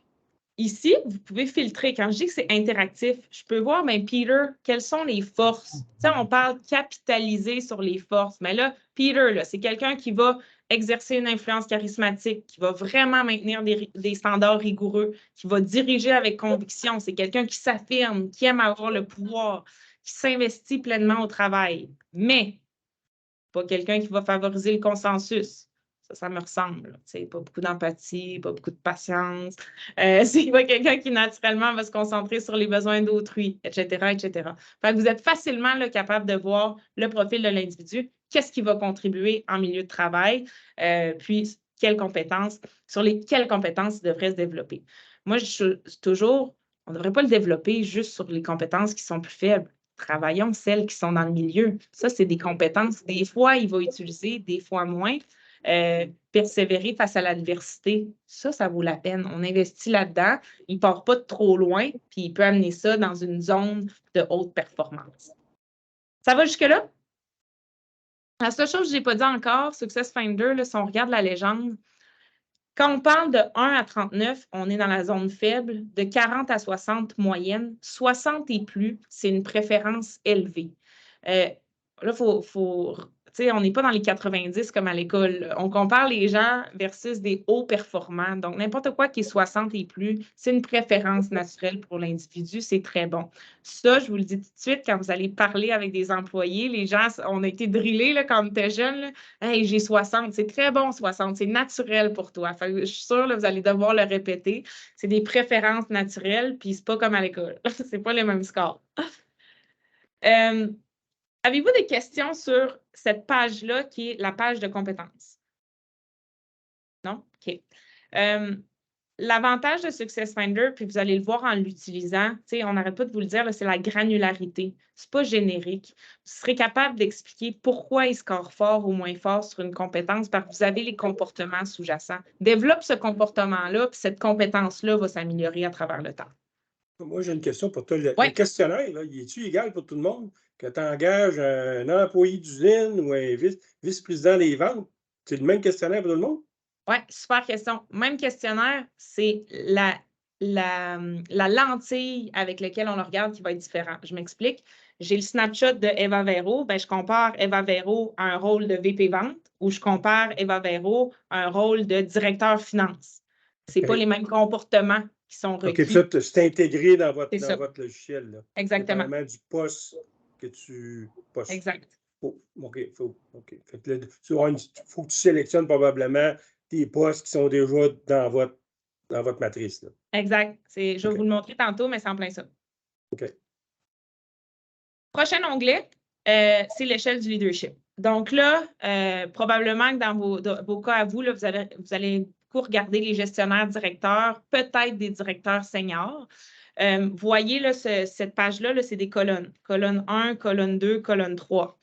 ici, vous pouvez filtrer. Quand je dis que c'est interactif, je peux voir, Peter, quelles sont les forces? On parle capitaliser sur les forces. Mais là, Peter, là, c'est quelqu'un qui va exercer une influence charismatique, qui va vraiment maintenir des standards rigoureux, qui va diriger avec conviction. C'est quelqu'un qui s'affirme, qui aime avoir le pouvoir, qui s'investit pleinement au travail. Mais pas quelqu'un qui va favoriser le consensus. Ça me ressemble. Pas beaucoup d'empathie, pas beaucoup de patience. C'est pas quelqu'un qui, naturellement, va se concentrer sur les besoins d'autrui, etc., etc. Fait que vous êtes facilement là, capable de voir le profil de l'individu, qu'est-ce qui va contribuer en milieu de travail, puis quelles compétences il devrait se développer. Moi, je suis toujours, on ne devrait pas le développer juste sur les compétences qui sont plus faibles. Travaillons celles qui sont dans le milieu. Ça, c'est des compétences. Des fois, il va utiliser, des fois moins. Persévérer face à l'adversité, ça vaut la peine. On investit là-dedans. Il ne part pas de trop loin, puis il peut amener ça dans une zone de haute performance. Ça va jusque-là? La seule chose que je n'ai pas dit encore, Success Finder, là, si on regarde la légende, quand on parle de 1 à 39, on est dans la zone faible. De 40 à 60, moyenne. 60 et plus, c'est une préférence élevée. Là, on n'est pas dans les 90 comme à l'école. On compare les gens versus des hauts performants. Donc, n'importe quoi qui est 60 et plus, c'est une préférence naturelle pour l'individu. C'est très bon. Ça, je vous le dis tout de suite, quand vous allez parler avec des employés, les gens, on a été drillés là, quand on était jeunes. Hey, j'ai 60. C'est très bon, 60. C'est naturel pour toi. Enfin, je suis sûre, là, vous allez devoir le répéter. C'est des préférences naturelles, puis c'est pas comme à l'école. C'est pas les mêmes scores. Avez-vous des questions sur cette page-là qui est la page de compétences? Non? OK. L'avantage de Success Finder, puis vous allez le voir en l'utilisant, on n'arrête pas de vous le dire, c'est la granularité. Ce n'est pas générique. Vous serez capable d'expliquer pourquoi il score fort ou moins fort sur une compétence parce que vous avez les comportements sous-jacents. Développe ce comportement-là, puis cette compétence-là va s'améliorer à travers le temps. Moi, j'ai une question pour toi. Le questionnaire, là, est-tu égal pour tout le monde? Que tu engages un employé d'usine ou un vice-président des ventes? C'est le même questionnaire pour tout le monde? Oui, super question. Même questionnaire, c'est la lentille avec laquelle on le regarde qui va être différent. Je m'explique. J'ai le snapshot de Eva Véro. Je compare Eva Véro à un rôle de VP Vente ou je compare Eva Véro à un rôle de directeur finance. Ce n'est pas les mêmes comportements qui sont requis. OK, puis ça, c'est intégré dans votre logiciel. Là. Exactement. C'est vraiment du poste que tu postes. Exact. OK. Faut que tu sélectionnes probablement tes postes qui sont déjà dans votre matrice. Là. Exact. Je vais vous le montrer tantôt, mais c'est en plein ça. OK. Prochain onglet, c'est l'échelle du leadership. Donc là, probablement que dans vos cas à vous, là, vous allez regarder les gestionnaires directeurs, peut-être des directeurs seniors. Voyez là, cette page-là, là, c'est des colonnes. Colonne 1, colonne 2, colonne 3.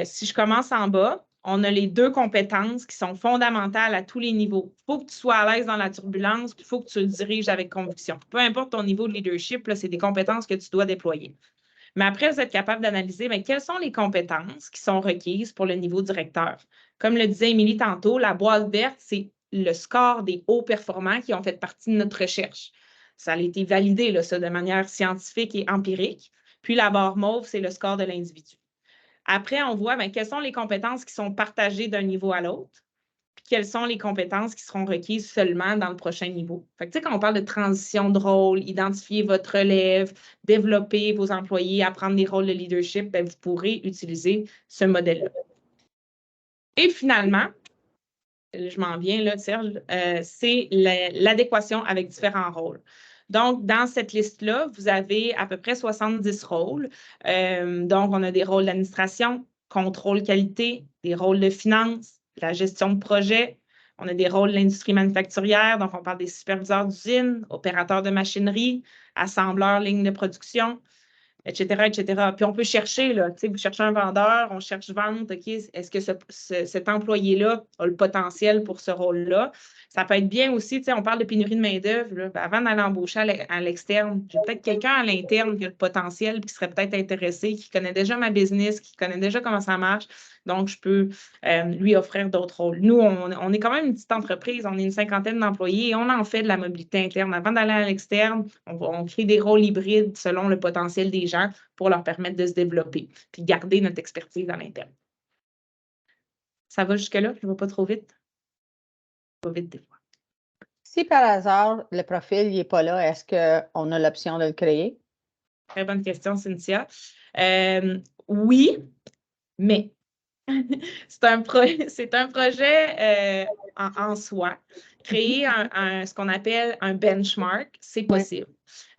Si je commence en bas, on a les 2 compétences qui sont fondamentales à tous les niveaux. Il faut que tu sois à l'aise dans la turbulence, il faut que tu le diriges avec conviction. Peu importe ton niveau de leadership, c'est des compétences que tu dois déployer. Mais après, vous êtes capable d'analyser quelles sont les compétences qui sont requises pour le niveau directeur. Comme le disait Émilie tantôt, la boîte verte, c'est le score des hauts performants qui ont fait partie de notre recherche. Ça a été validé là, ça, de manière scientifique et empirique. Puis la barre mauve, c'est le score de l'individu. Après, on voit quelles sont les compétences qui sont partagées d'un niveau à l'autre, puis quelles sont les compétences qui seront requises seulement dans le prochain niveau. Fait que, quand on parle de transition de rôle, identifier votre relève, développer vos employés, apprendre des rôles de leadership, vous pourrez utiliser ce modèle-là. Et finalement, je m'en viens là, Serge, c'est l'adéquation avec différents rôles. Donc, dans cette liste-là, vous avez à peu près 70 rôles. Donc, on a des rôles d'administration, contrôle qualité, des rôles de finance, la gestion de projet. On a des rôles de l'industrie manufacturière, donc on parle des superviseurs d'usine, opérateurs de machinerie, assembleurs, lignes de production, etc., etc. Puis on peut chercher, là, vous cherchez un vendeur, on cherche vente, OK, est-ce que cet employé-là a le potentiel pour ce rôle-là? Ça peut être bien aussi, on parle de pénurie de main-d'œuvre, avant d'aller embaucher à l'externe, j'ai peut-être quelqu'un à l'interne qui a le potentiel, qui serait peut-être intéressé, qui connaît déjà ma business, qui connaît déjà comment ça marche, donc je peux lui offrir d'autres rôles. Nous, on est quand même une petite entreprise, on est une 50aine d'employés et on en fait de la mobilité interne. Avant d'aller à l'externe, on crée des rôles hybrides selon le potentiel des gens pour leur permettre de se développer, puis garder notre expertise à l'interne. Ça va jusque-là? Je ne vais pas trop vite? Pas vite des fois. Si par hasard, le profil n'est pas là, est-ce qu'on a l'option de le créer? Très bonne question, Cynthia. Oui, mais c'est un projet en soi. Créer ce qu'on appelle un benchmark, c'est possible.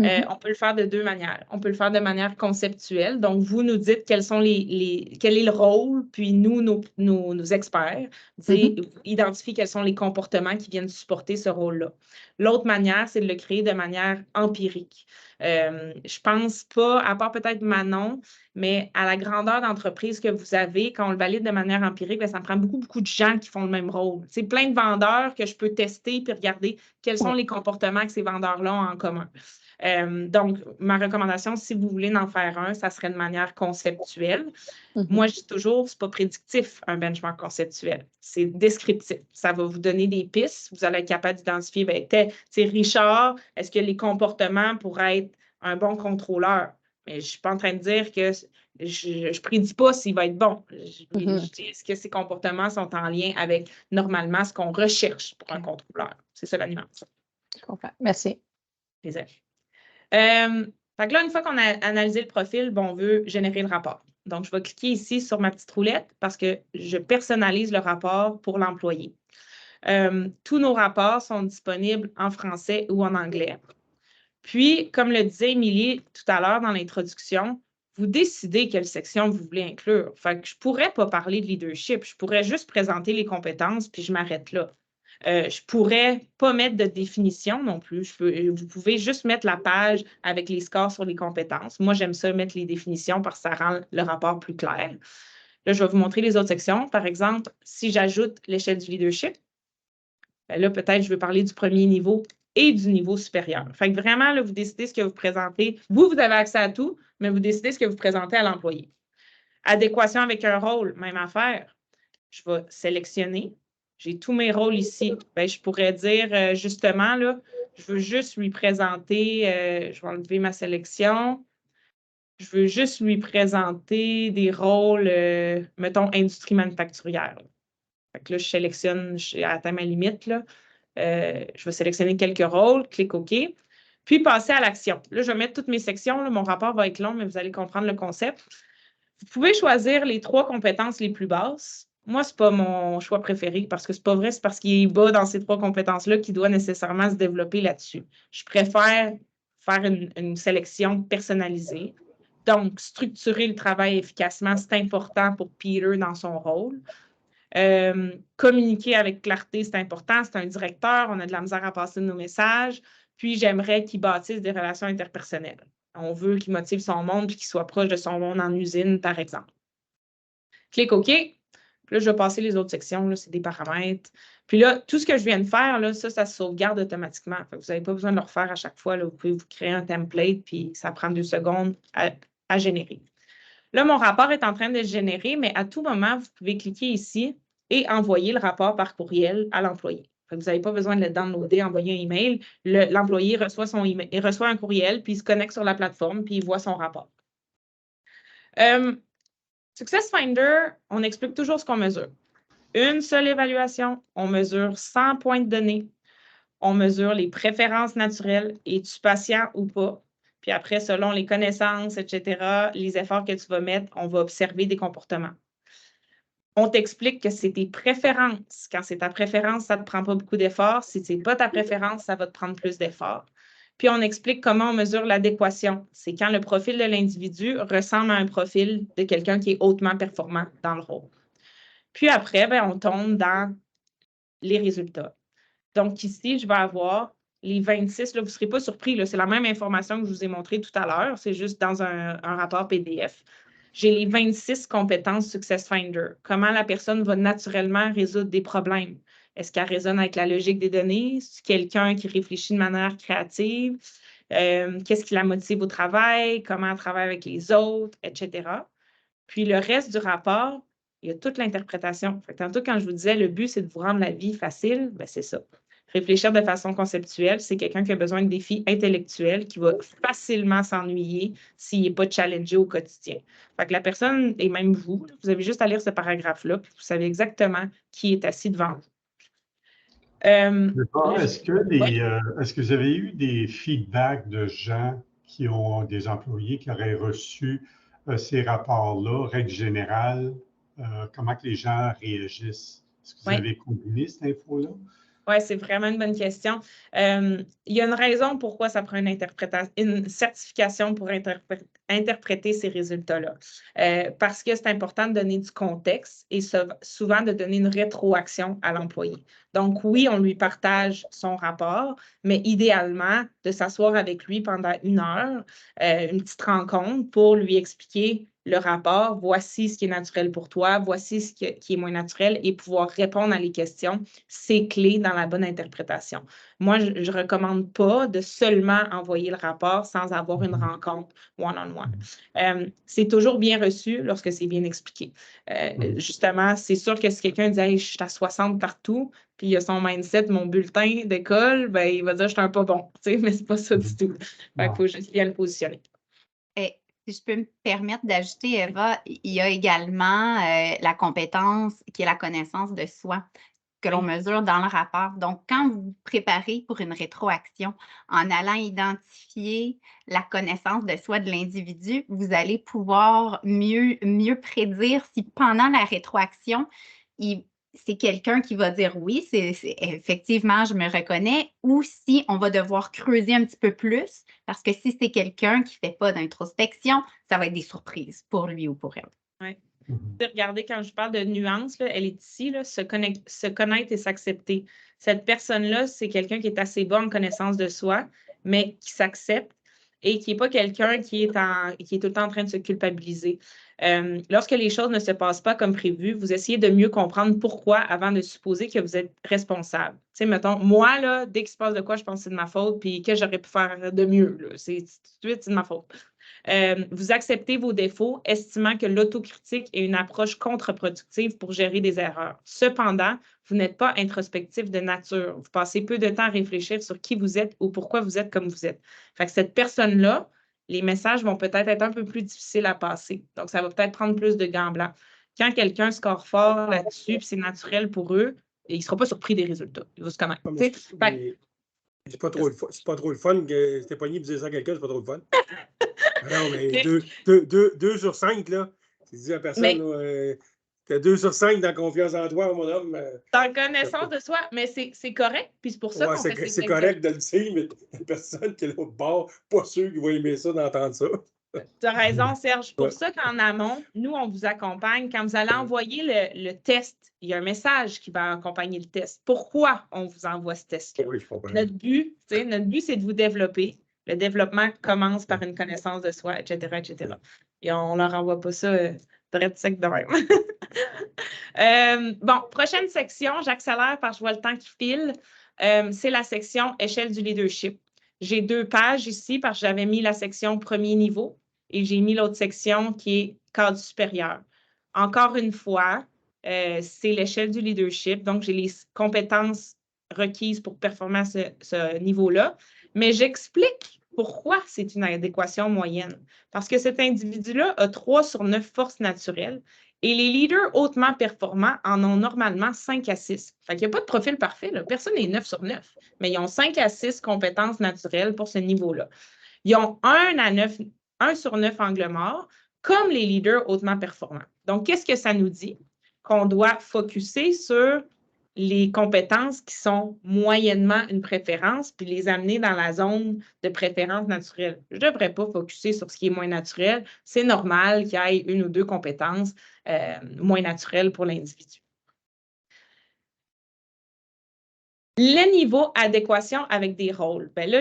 On peut le faire de deux manières. On peut le faire de manière conceptuelle. Donc, vous nous dites quels sont quel est le rôle, puis nous, nos experts, identifier quels sont les comportements qui viennent supporter ce rôle-là. L'autre manière, c'est de le créer de manière empirique. Je pense pas, à part peut-être Manon, mais à la grandeur d'entreprise que vous avez, quand on le valide de manière empirique, bien, ça me prend beaucoup de gens qui font le même rôle. C'est plein de vendeurs que je peux tester puis regarder quels sont les comportements que ces vendeurs-là ont en commun. Donc, ma recommandation, si vous voulez en faire un, ça serait de manière conceptuelle. Moi, je dis toujours, c'est pas prédictif, un benchmark conceptuel. C'est descriptif. Ça va vous donner des pistes. Vous allez être capable d'identifier, bien, Richard, est-ce que les comportements pourraient être un bon contrôleur? Mais je ne suis pas en train de dire que je ne prédis pas s'il va être bon. Je dis, est-ce que ces comportements sont en lien avec, normalement, ce qu'on recherche pour un contrôleur? C'est ça la nuance. Je comprends. Merci. Plaisir. Fait que là, une fois qu'on a analysé le profil, on veut générer le rapport. Donc, je vais cliquer ici sur ma petite roulette parce que je personnalise le rapport pour l'employé. Tous nos rapports sont disponibles en français ou en anglais. Puis, comme le disait Émilie tout à l'heure dans l'introduction, vous décidez quelle section vous voulez inclure. Fait que je ne pourrais pas parler de leadership, je pourrais juste présenter les compétences, puis je m'arrête là. Je ne pourrais pas mettre de définition non plus. Vous pouvez juste mettre la page avec les scores sur les compétences. Moi, j'aime ça mettre les définitions parce que ça rend le rapport plus clair. Là, je vais vous montrer les autres sections. Par exemple, si j'ajoute l'échelle du leadership, bien là, peut-être je veux parler du premier niveau et du niveau supérieur. Fait que vraiment, là, vous décidez ce que vous présentez. Vous avez accès à tout, mais vous décidez ce que vous présentez à l'employé. Adéquation avec un rôle, même affaire. Je vais sélectionner. J'ai tous mes rôles ici. Bien, je pourrais dire, justement, là, je veux juste lui présenter, je vais enlever ma sélection. Je veux juste lui présenter des rôles, mettons, industrie manufacturière. Fait que là, je sélectionne, j'ai atteint ma limite, là. Je vais sélectionner quelques rôles, clique OK, puis passer à l'action. Là, je vais mettre toutes mes sections. Là, mon rapport va être long, mais vous allez comprendre le concept. Vous pouvez choisir les 3 compétences les plus basses. Moi, ce n'est pas mon choix préféré parce que ce n'est pas vrai, c'est parce qu'il est bas dans ces 3 compétences-là qu'il doit nécessairement se développer là-dessus. Je préfère faire une sélection personnalisée. Donc, structurer le travail efficacement, c'est important pour Peter dans son rôle. Communiquer avec clarté, c'est important. C'est un directeur, on a de la misère à passer nos messages. Puis, j'aimerais qu'il bâtisse des relations interpersonnelles. On veut qu'il motive son monde et qu'il soit proche de son monde en usine, par exemple. Clique OK. Puis là, je vais passer les autres sections. C'est des paramètres. Puis là, tout ce que je viens de faire, là, ça se sauvegarde automatiquement. Fait que vous n'avez pas besoin de le refaire à chaque fois. Là. Vous pouvez vous créer un template, puis ça prend 2 secondes à générer. Là, mon rapport est en train de se générer, mais à tout moment, vous pouvez cliquer ici et envoyer le rapport par courriel à l'employé. Vous n'avez pas besoin de le downloader, envoyer un email. L'employé reçoit son email, il reçoit un courriel, puis il se connecte sur la plateforme, puis il voit son rapport. Success Finder, on explique toujours ce qu'on mesure. Une seule évaluation, on mesure 100 points de données. On mesure les préférences naturelles, es-tu patient ou pas? Puis après, selon les connaissances, etc., les efforts que tu vas mettre, on va observer des comportements. On t'explique que c'est tes préférences. Quand c'est ta préférence, ça ne te prend pas beaucoup d'efforts. Si ce n'est pas ta préférence, ça va te prendre plus d'efforts. Puis, on explique comment on mesure l'adéquation. C'est quand le profil de l'individu ressemble à un profil de quelqu'un qui est hautement performant dans le rôle. Puis après, bien, on tombe dans les résultats. Donc, ici, je vais avoir les 26. Là, vous ne serez pas surpris. C'est la même information que je vous ai montrée tout à l'heure. C'est juste dans un rapport PDF. J'ai les 26 compétences Success Finder. Comment la personne va naturellement résoudre des problèmes. Est-ce qu'elle résonne avec la logique des données? C'est quelqu'un qui réfléchit de manière créative? Qu'est-ce qui la motive au travail? Comment elle travaille avec les autres, etc. Puis le reste du rapport, il y a toute l'interprétation. Tantôt, quand je vous disais le but, c'est de vous rendre la vie facile, bien, c'est ça. Réfléchir de façon conceptuelle, c'est quelqu'un qui a besoin de défis intellectuels, qui va facilement s'ennuyer s'il n'est pas challengé au quotidien. Fait que la personne, et même vous avez juste à lire ce paragraphe-là, puis vous savez exactement qui est assis devant vous. Est-ce que vous avez eu des feedbacks de gens qui ont des employés qui auraient reçu ces rapports-là, règle générale, comment que les gens réagissent? Est-ce que vous avez combiné cette info-là? Oui, c'est vraiment une bonne question. Il y a une raison pourquoi ça prend une certification pour interpréter ces résultats-là. Parce que c'est important de donner du contexte et souvent de donner une rétroaction à l'employé. Donc, oui, on lui partage son rapport, mais idéalement, de s'asseoir avec lui pendant 1 heure, une petite rencontre pour lui expliquer le rapport, voici ce qui est naturel pour toi, voici ce qui est moins naturel et pouvoir répondre à les questions, c'est clé dans la bonne interprétation. Moi, je ne recommande pas de seulement envoyer le rapport sans avoir une rencontre one-on-one. C'est toujours bien reçu lorsque c'est bien expliqué. Justement, c'est sûr que si quelqu'un dit hey, « je suis à 60 partout », puis il a son mindset, mon bulletin d'école, ben, il va dire « je suis un pas bon », mais ce n'est pas ça du tout. Il faut juste bien le positionner. Si je peux me permettre d'ajouter, Eva, il y a également la compétence qui est la connaissance de soi que l'on mesure dans le rapport. Donc, quand vous vous préparez pour une rétroaction, en allant identifier la connaissance de soi de l'individu, vous allez pouvoir mieux prédire si pendant la rétroaction, c'est quelqu'un qui va dire oui, effectivement, je me reconnais, ou si on va devoir creuser un petit peu plus, parce que si c'est quelqu'un qui ne fait pas d'introspection, ça va être des surprises pour lui ou pour elle. Oui. Regardez, quand je parle de nuances, elle est ici, là, se connaître et s'accepter. Cette personne-là, c'est quelqu'un qui est assez bon en connaissance de soi, mais qui s'accepte et qui n'est pas quelqu'un qui est tout le temps en train de se culpabiliser. Lorsque les choses ne se passent pas comme prévu, vous essayez de mieux comprendre pourquoi avant de supposer que vous êtes responsable. Tu sais, mettons, moi, là, dès qu'il se passe de quoi, je pense que c'est de ma faute, puis que j'aurais pu faire de mieux. C'est tout de suite, c'est de ma faute. Vous acceptez vos défauts, estimant que l'autocritique est une approche contre-productive pour gérer des erreurs. Cependant, vous n'êtes pas introspectif de nature. Vous passez peu de temps à réfléchir sur qui vous êtes ou pourquoi vous êtes comme vous êtes. Fait que cette personne-là, les messages vont peut-être être un peu plus difficiles à passer. Donc, ça va peut-être prendre plus de gants blancs. Quand quelqu'un score fort là-dessus, puis c'est naturel pour eux, il ne sera pas surpris des résultats. Il va se connaître. C'est pas trop le fun que Stéphanie dise ça à quelqu'un, c'est pas trop le fun. Non, mais 2 sur 5, là, tu dis à la personne, t'as 2 sur 5 dans confiance en toi, mon homme. Dans connaissance de soi, mais c'est correct, puis c'est pour ça qu'on fait c'est correct de le dire, mais la personne qui est l'autre bord, pas sûr qu'il va aimer ça d'entendre ça. Tu as raison, Serge. Pour ça qu'en amont, nous, on vous accompagne. Quand vous allez envoyer le test, il y a un message qui va accompagner le test. Pourquoi on vous envoie ce test-là? Oui, je comprends. Notre but, c'est de vous développer. Le développement commence par une connaissance de soi, etc., etc. Et on ne leur envoie pas ça direct sec de même. Bon, prochaine section, j'accélère parce que je vois le temps qui file. C'est la section échelle du leadership. J'ai 2 pages ici parce que j'avais mis la section premier niveau et j'ai mis l'autre section qui est cadre supérieur. Encore une fois, c'est l'échelle du leadership. Donc, j'ai les compétences requises pour performer à ce niveau-là. Mais j'explique pourquoi c'est une adéquation moyenne. Parce que cet individu-là a 3 sur 9 forces naturelles et les leaders hautement performants en ont normalement 5 à 6. Fait qu'il n'y a pas de profil parfait, là. Personne n'est 9 sur 9, mais ils ont 5 à 6 compétences naturelles pour ce niveau-là. Ils ont 1 sur 9 angles morts, comme les leaders hautement performants. Donc, qu'est-ce que ça nous dit? Qu'on doit focusser sur les compétences qui sont moyennement une préférence, puis les amener dans la zone de préférence naturelle. Je ne devrais pas focuser sur ce qui est moins naturel. C'est normal qu'il y ait 1 ou 2 compétences moins naturelles pour l'individu. Le niveau adéquation avec des rôles. Bien là,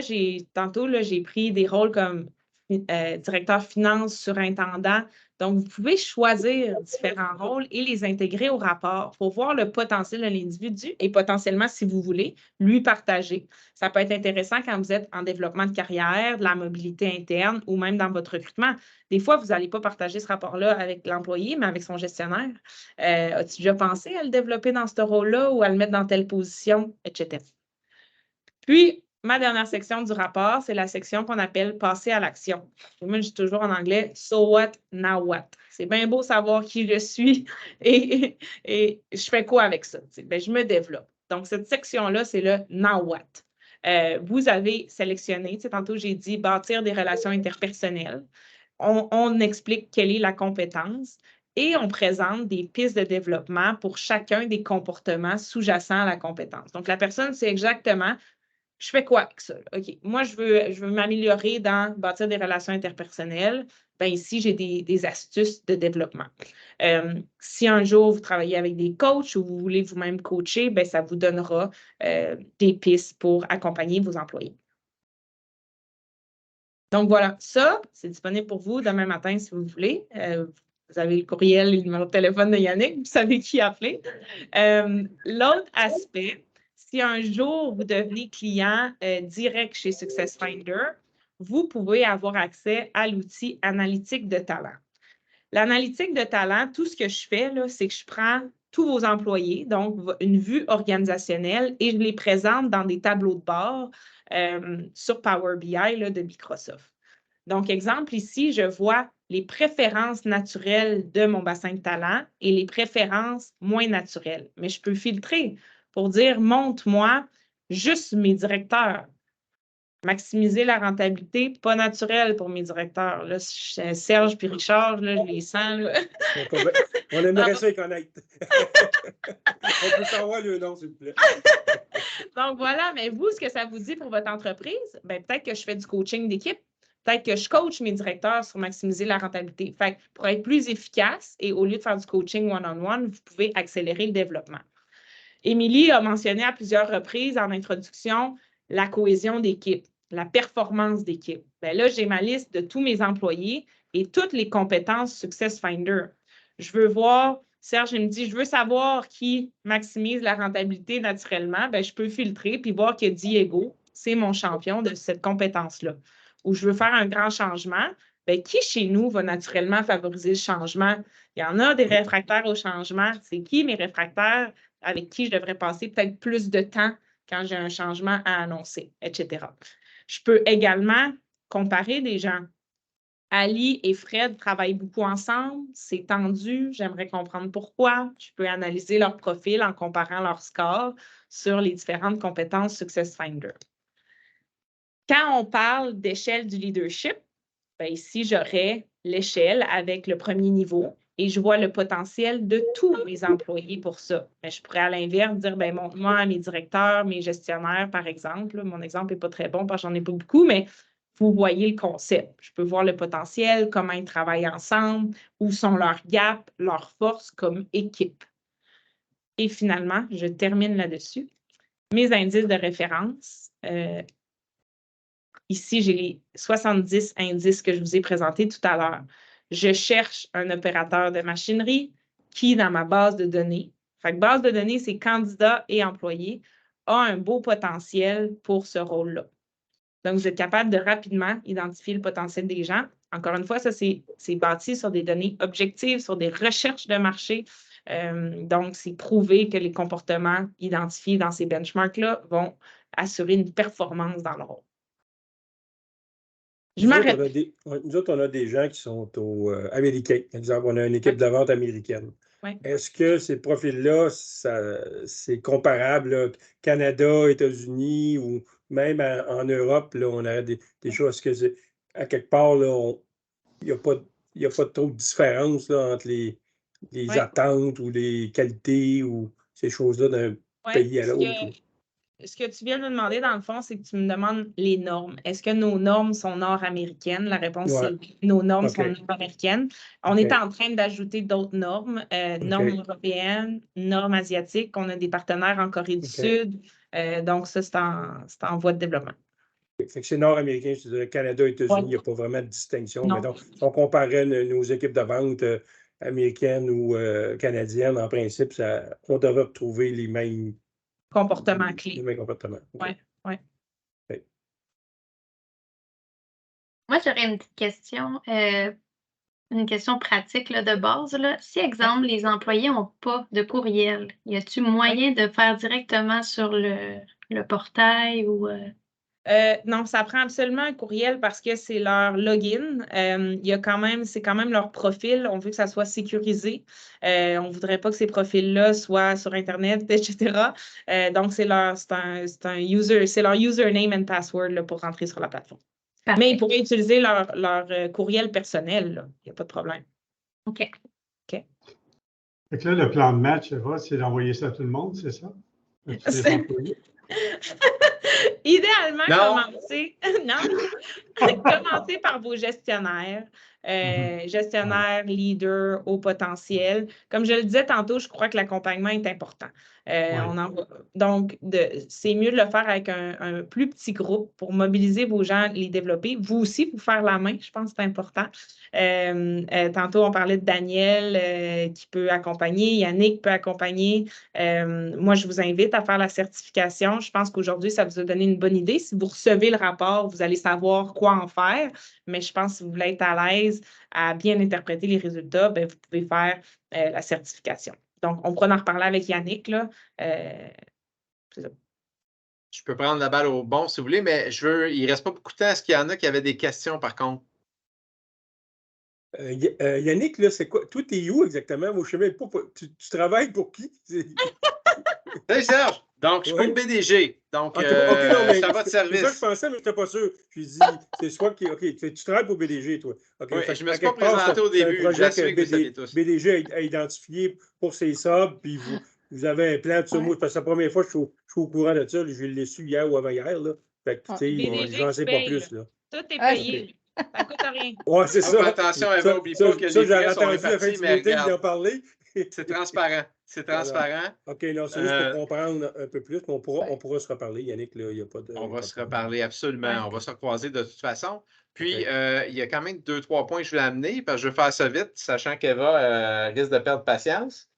tantôt, j'ai pris des rôles comme directeur finance, surintendant. Donc, vous pouvez choisir différents rôles et les intégrer au rapport pour voir le potentiel de l'individu et potentiellement, si vous voulez, lui partager. Ça peut être intéressant quand vous êtes en développement de carrière, de la mobilité interne ou même dans votre recrutement. Des fois, vous n'allez pas partager ce rapport-là avec l'employé, mais avec son gestionnaire. As-tu déjà pensé à le développer dans ce rôle-là ou à le mettre dans telle position, etc. Puis, ma dernière section du rapport, c'est la section qu'on appelle « Passer à l'action ». Moi, je dis toujours en anglais « So what, now what ». C'est bien beau savoir qui je suis et je fais quoi avec ça. Bien, je me développe. Donc, cette section-là, c'est le « now what ». Vous avez sélectionné, tantôt j'ai dit bâtir des relations interpersonnelles. On explique quelle est la compétence et on présente des pistes de développement pour chacun des comportements sous-jacents à la compétence. Donc, la personne sait exactement, je fais quoi avec ça? OK, moi, je veux m'améliorer dans bâtir des relations interpersonnelles. Bien, ici, j'ai des astuces de développement. Si un jour, vous travaillez avec des coachs ou vous voulez vous-même coacher, bien, ça vous donnera des pistes pour accompagner vos employés. Donc, voilà, ça, c'est disponible pour vous demain matin si vous voulez. Vous avez le courriel et le numéro de téléphone de Yannick, vous savez qui appeler. L'autre aspect, si un jour vous devenez client direct chez SuccessFinder, vous pouvez avoir accès à l'outil analytique de talent. L'analytique de talent, tout ce que je fais, c'est que je prends tous vos employés, donc une vue organisationnelle, et je les présente dans des tableaux de bord sur Power BI de Microsoft. Donc, exemple, ici, je vois les préférences naturelles de mon bassin de talent et les préférences moins naturelles. Mais je peux filtrer pour dire, montre-moi juste mes directeurs. Maximiser la rentabilité, pas naturelle pour mes directeurs. Là, Serge puis Richard, là, je les sens. Là. On aimerait ça les connaître. On peut savoir le nom, s'il vous plaît. Donc, voilà. Mais vous, ce que ça vous dit pour votre entreprise, bien, peut-être que je fais du coaching d'équipe. Peut-être que je coach mes directeurs sur maximiser la rentabilité. Fait que pour être plus efficace et au lieu de faire du coaching one-on-one, vous pouvez accélérer le développement. Émilie a mentionné à plusieurs reprises en introduction la cohésion d'équipe, la performance d'équipe. Bien là, j'ai ma liste de tous mes employés et toutes les compétences SuccessFinder. Je veux voir, Serge il me dit, je veux savoir qui maximise la rentabilité naturellement. Bien, je peux filtrer puis voir que Diego, c'est mon champion de cette compétence-là. Ou je veux faire un grand changement. Bien, qui chez nous va naturellement favoriser le changement? Il y en a des réfractaires au changement. C'est qui mes réfractaires avec qui je devrais passer peut-être plus de temps quand j'ai un changement à annoncer, etc. Je peux également comparer des gens. Ali et Fred travaillent beaucoup ensemble, c'est tendu, j'aimerais comprendre pourquoi. Je peux analyser leur profil en comparant leur score sur les différentes compétences SuccessFinder. Quand on parle d'échelle du leadership, bien ici, j'aurais l'échelle avec le premier niveau et je vois le potentiel de tous mes employés pour ça. Bien, je pourrais à l'inverse dire, bien, moi, mes directeurs, mes gestionnaires, par exemple, mon exemple n'est pas très bon parce que j'en ai pas beaucoup, mais vous voyez le concept. Je peux voir le potentiel, comment ils travaillent ensemble, où sont leurs gaps, leurs forces comme équipe. Et finalement, je termine là-dessus. Mes indices de référence. Ici, j'ai les 70 indices que je vous ai présentés tout à l'heure. Je cherche un opérateur de machinerie qui, dans ma base de données, fait que base de données, c'est candidat et employé, a un beau potentiel pour ce rôle-là. Donc, vous êtes capable de rapidement identifier le potentiel des gens. Encore une fois, ça, c'est bâti sur des données objectives, sur des recherches de marché. Donc, c'est prouvé que les comportements identifiés dans ces benchmarks-là vont assurer une performance dans le rôle. Nous autres, on a des gens qui sont américains. Par exemple, on a une équipe de vente américaine. Oui. Est-ce que ces profils-là, c'est comparable, là, Canada, États-Unis ou même en Europe, là, on a des choses que c'est à quelque part, il n'y a pas trop de différence là, entre les attentes ou les qualités ou ces choses-là d'un pays à l'autre. Ce que tu viens de me demander, dans le fond, c'est que tu me demandes les normes. Est-ce que nos normes sont nord-américaines? La réponse, c'est oui. Nos normes sont nord-américaines. On est en train d'ajouter d'autres normes, normes européennes, normes asiatiques. On a des partenaires en Corée du Sud. Donc, ça, c'est en voie de développement. Fait que c'est nord-américain, je dirais Canada, États-Unis, il n'y a pas vraiment de distinction. Mais donc, si on comparait nos équipes de vente américaines ou canadiennes, en principe, on devrait retrouver les mêmes comportements clés. Les mêmes comportements. Oui. Moi, j'aurais une petite question, une question pratique là, de base. Là. Si, exemple, les employés n'ont pas de courriel, y a-t-il moyen de faire directement sur le portail ou… Non, ça prend absolument un courriel parce que c'est leur login. C'est quand même leur profil. On veut que ça soit sécurisé. On ne voudrait pas que ces profils-là soient sur Internet, etc. Donc, c'est leur username and password là, pour rentrer sur la plateforme. Parfait. Mais ils pourraient utiliser leur courriel personnel. Il n'y a pas de problème. OK. Fait que là, le plan de match, Eva, c'est d'envoyer ça à tout le monde, c'est ça? À tous les employés? Idéalement, Non. commencez par vos gestionnaires, gestionnaires, leaders, au potentiel. Comme je le disais tantôt, je crois que l'accompagnement est important. Donc, c'est mieux de le faire avec un plus petit groupe pour mobiliser vos gens, les développer. Vous aussi, vous faire la main, je pense que c'est important. Tantôt, on parlait de Daniel qui peut accompagner, Yannick peut accompagner. Moi, je vous invite à faire la certification. Je pense qu'aujourd'hui, ça vous a donné une bonne idée. Si vous recevez le rapport, vous allez savoir quoi en faire. Mais je pense que si vous voulez être à l'aise à bien interpréter les résultats, bien, vous pouvez faire la certification. Donc, on pourra en reparler avec Yannick, là. C'est ça. Je peux prendre la balle au bon si vous voulez, mais il ne reste pas beaucoup de temps. Est-ce qu'il y en a qui avaient des questions par contre? Yannick, là, c'est quoi? Toi, t'es où exactement? Moi, je sais même pas. Tu travailles pour qui? Salut Serge! Donc, je suis pour BDG. Donc, non, mais c'est à votre service. C'est ça que je pensais, mais je n'étais pas sûr. Je dit, c'est soit qui. OK, tu travailles pour BDG, toi. Okay, oui, je ne me suis pas présenté au début. J'assume que vous savez tous. BDG a identifié pour ses subs, puis vous avez un plan de ça. Moi, parce que c'est la première fois que je suis au courant de ça. Je l'ai su hier ou avant-hier. Là. Fait que, tu sais, j'en sais pas plus. Là. Tout est payé. Ça ne coûte rien. Oui, c'est ça. Attention, Eva, n'oublie pas que les frais sont répartis, mais regarde, parler. C'est transparent. C'est transparent. OK, là, c'est juste pour comprendre un peu plus, mais on pourra se reparler, Yannick. Là, y a pas de, on va se reparler, absolument. Ouais. On va se recroiser de toute façon. Puis, il y a quand même 2-3 points que je vais amener, parce que je vais faire ça vite, sachant qu'Eva risque de perdre patience.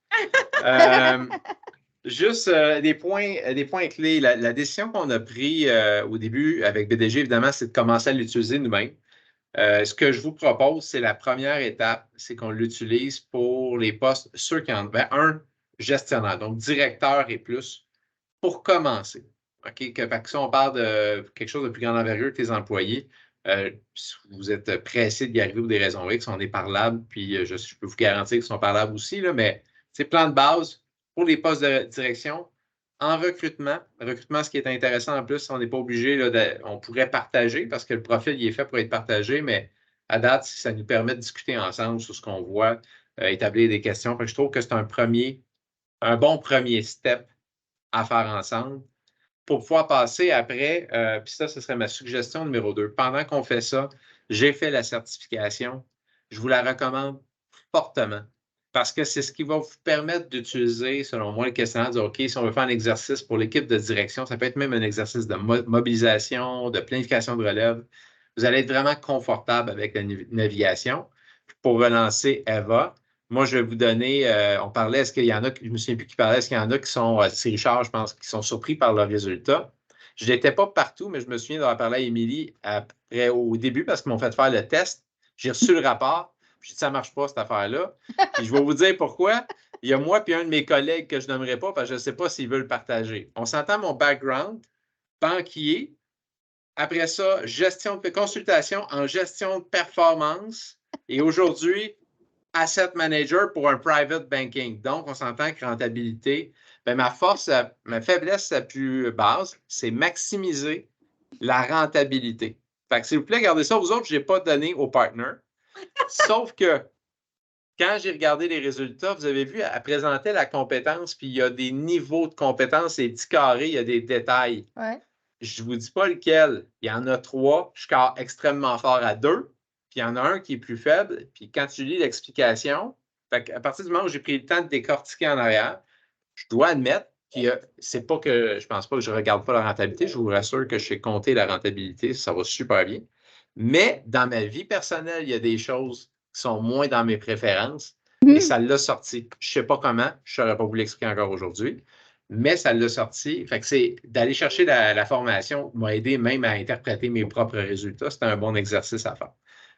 Juste des points clés. La décision qu'on a prise au début avec BDG, évidemment, c'est de commencer à l'utiliser nous-mêmes. Ce que je vous propose, c'est la première étape, c'est qu'on l'utilise pour les postes, ceux qui en ont un gestionnaire, donc directeur et plus, pour commencer. OK? Que ça, on parle de quelque chose de plus grande envergure que les employés. Si vous êtes pressé d'y arriver pour des raisons X, on est parlable, puis je peux vous garantir qu'ils sont parlables aussi, là, mais c'est plan de base pour les postes de direction. En recrutement, ce qui est intéressant en plus, on n'est pas obligé, là, on pourrait partager parce que le profil il est fait pour être partagé, mais à date, ça nous permet de discuter ensemble sur ce qu'on voit, établir des questions. Je trouve que c'est un bon premier step à faire ensemble pour pouvoir passer après, puis ça, ce serait ma suggestion numéro 2. Pendant qu'on fait ça, j'ai fait la certification. Je vous la recommande fortement. Parce que c'est ce qui va vous permettre d'utiliser, selon moi, le questionnaire, de dire, OK, si on veut faire un exercice pour l'équipe de direction, ça peut être même un exercice de mobilisation, de planification de relève. Vous allez être vraiment confortable avec la navigation. Pour relancer Eva, moi, je vais vous donner, on parlait, est-ce qu'il y en a, je ne me souviens plus qui parlait, est-ce qu'il y en a qui sont, c'est Richard, je pense, qui sont surpris par leurs résultats. Je n'étais pas partout, mais je me souviens d'avoir parlé à Émilie au début parce qu'ils m'ont fait faire le test. J'ai reçu le rapport. Puis ça ne marche pas, cette affaire-là. Puis je vais vous dire pourquoi. Il y a moi et un de mes collègues que je nommerai pas parce que je ne sais pas s'ils veulent le partager. On s'entend mon background, banquier. Après ça, consultation en gestion de performance. Et aujourd'hui, asset manager pour un private banking. Donc, on s'entend que rentabilité. Bien, ma faiblesse la plus basse, c'est maximiser la rentabilité. Fait que s'il vous plaît, gardez ça. Vous autres, je n'ai pas donné aux partners. Sauf que quand j'ai regardé les résultats, vous avez vu, elle présentait la compétence, puis il y a des niveaux de compétences, les petits carrés, il y a des détails. Ouais. Je ne vous dis pas lequel. Il y en a 3. Je score extrêmement fort à 2. Puis il y en a un qui est plus faible. Puis quand tu lis l'explication, à partir du moment où j'ai pris le temps de décortiquer en arrière, je dois admettre c'est pas que je pense pas que je ne regarde pas la rentabilité. Je vous rassure que je sais compter la rentabilité, ça va super bien. Mais dans ma vie personnelle, il y a des choses qui sont moins dans mes préférences et ça l'a sorti. Je ne sais pas comment, je ne saurais pas vous l'expliquer encore aujourd'hui, mais ça l'a sorti. Fait que c'est d'aller chercher la formation m'a aidé même à interpréter mes propres résultats. C'était un bon exercice à faire.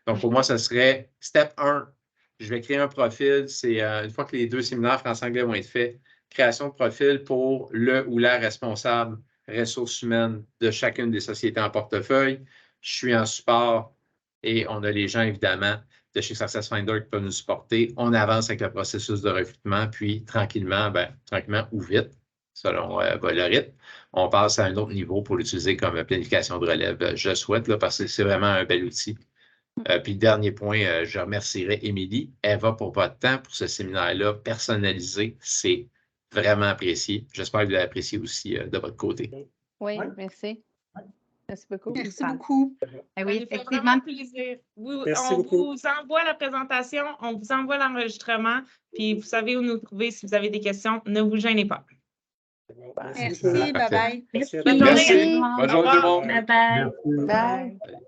Donc, pour moi, ce serait step 1. Je vais créer un profil. C'est une fois que les 2 séminaires français-anglais vont être faits, création de profil pour le ou la responsable ressources humaines de chacune des sociétés en portefeuille. Je suis en support et on a les gens, évidemment, de chez Success Finder qui peuvent nous supporter. On avance avec le processus de recrutement, puis tranquillement ou vite, selon le rythme, on passe à un autre niveau pour l'utiliser comme planification de relève. Je souhaite, là, parce que c'est vraiment un bel outil Puis le dernier point, je remercierai Émilie, Eva pour votre temps pour ce séminaire-là personnalisé. C'est vraiment apprécié. J'espère que vous l'avez apprécié aussi de votre côté. Oui, Ouais. merci. Merci beaucoup. Merci beaucoup. Oui, Ça nous fait effectivement. vraiment plaisir. Merci On beaucoup. vous envoie la présentation, on vous envoie l'enregistrement, puis vous savez où nous trouver si vous avez des questions. Ne vous gênez pas. Merci, Parfait. bye-bye. Merci à Bonne tous. journée. Merci. Bonne journée tout le monde. Bye bye. Merci. Bye. Bye.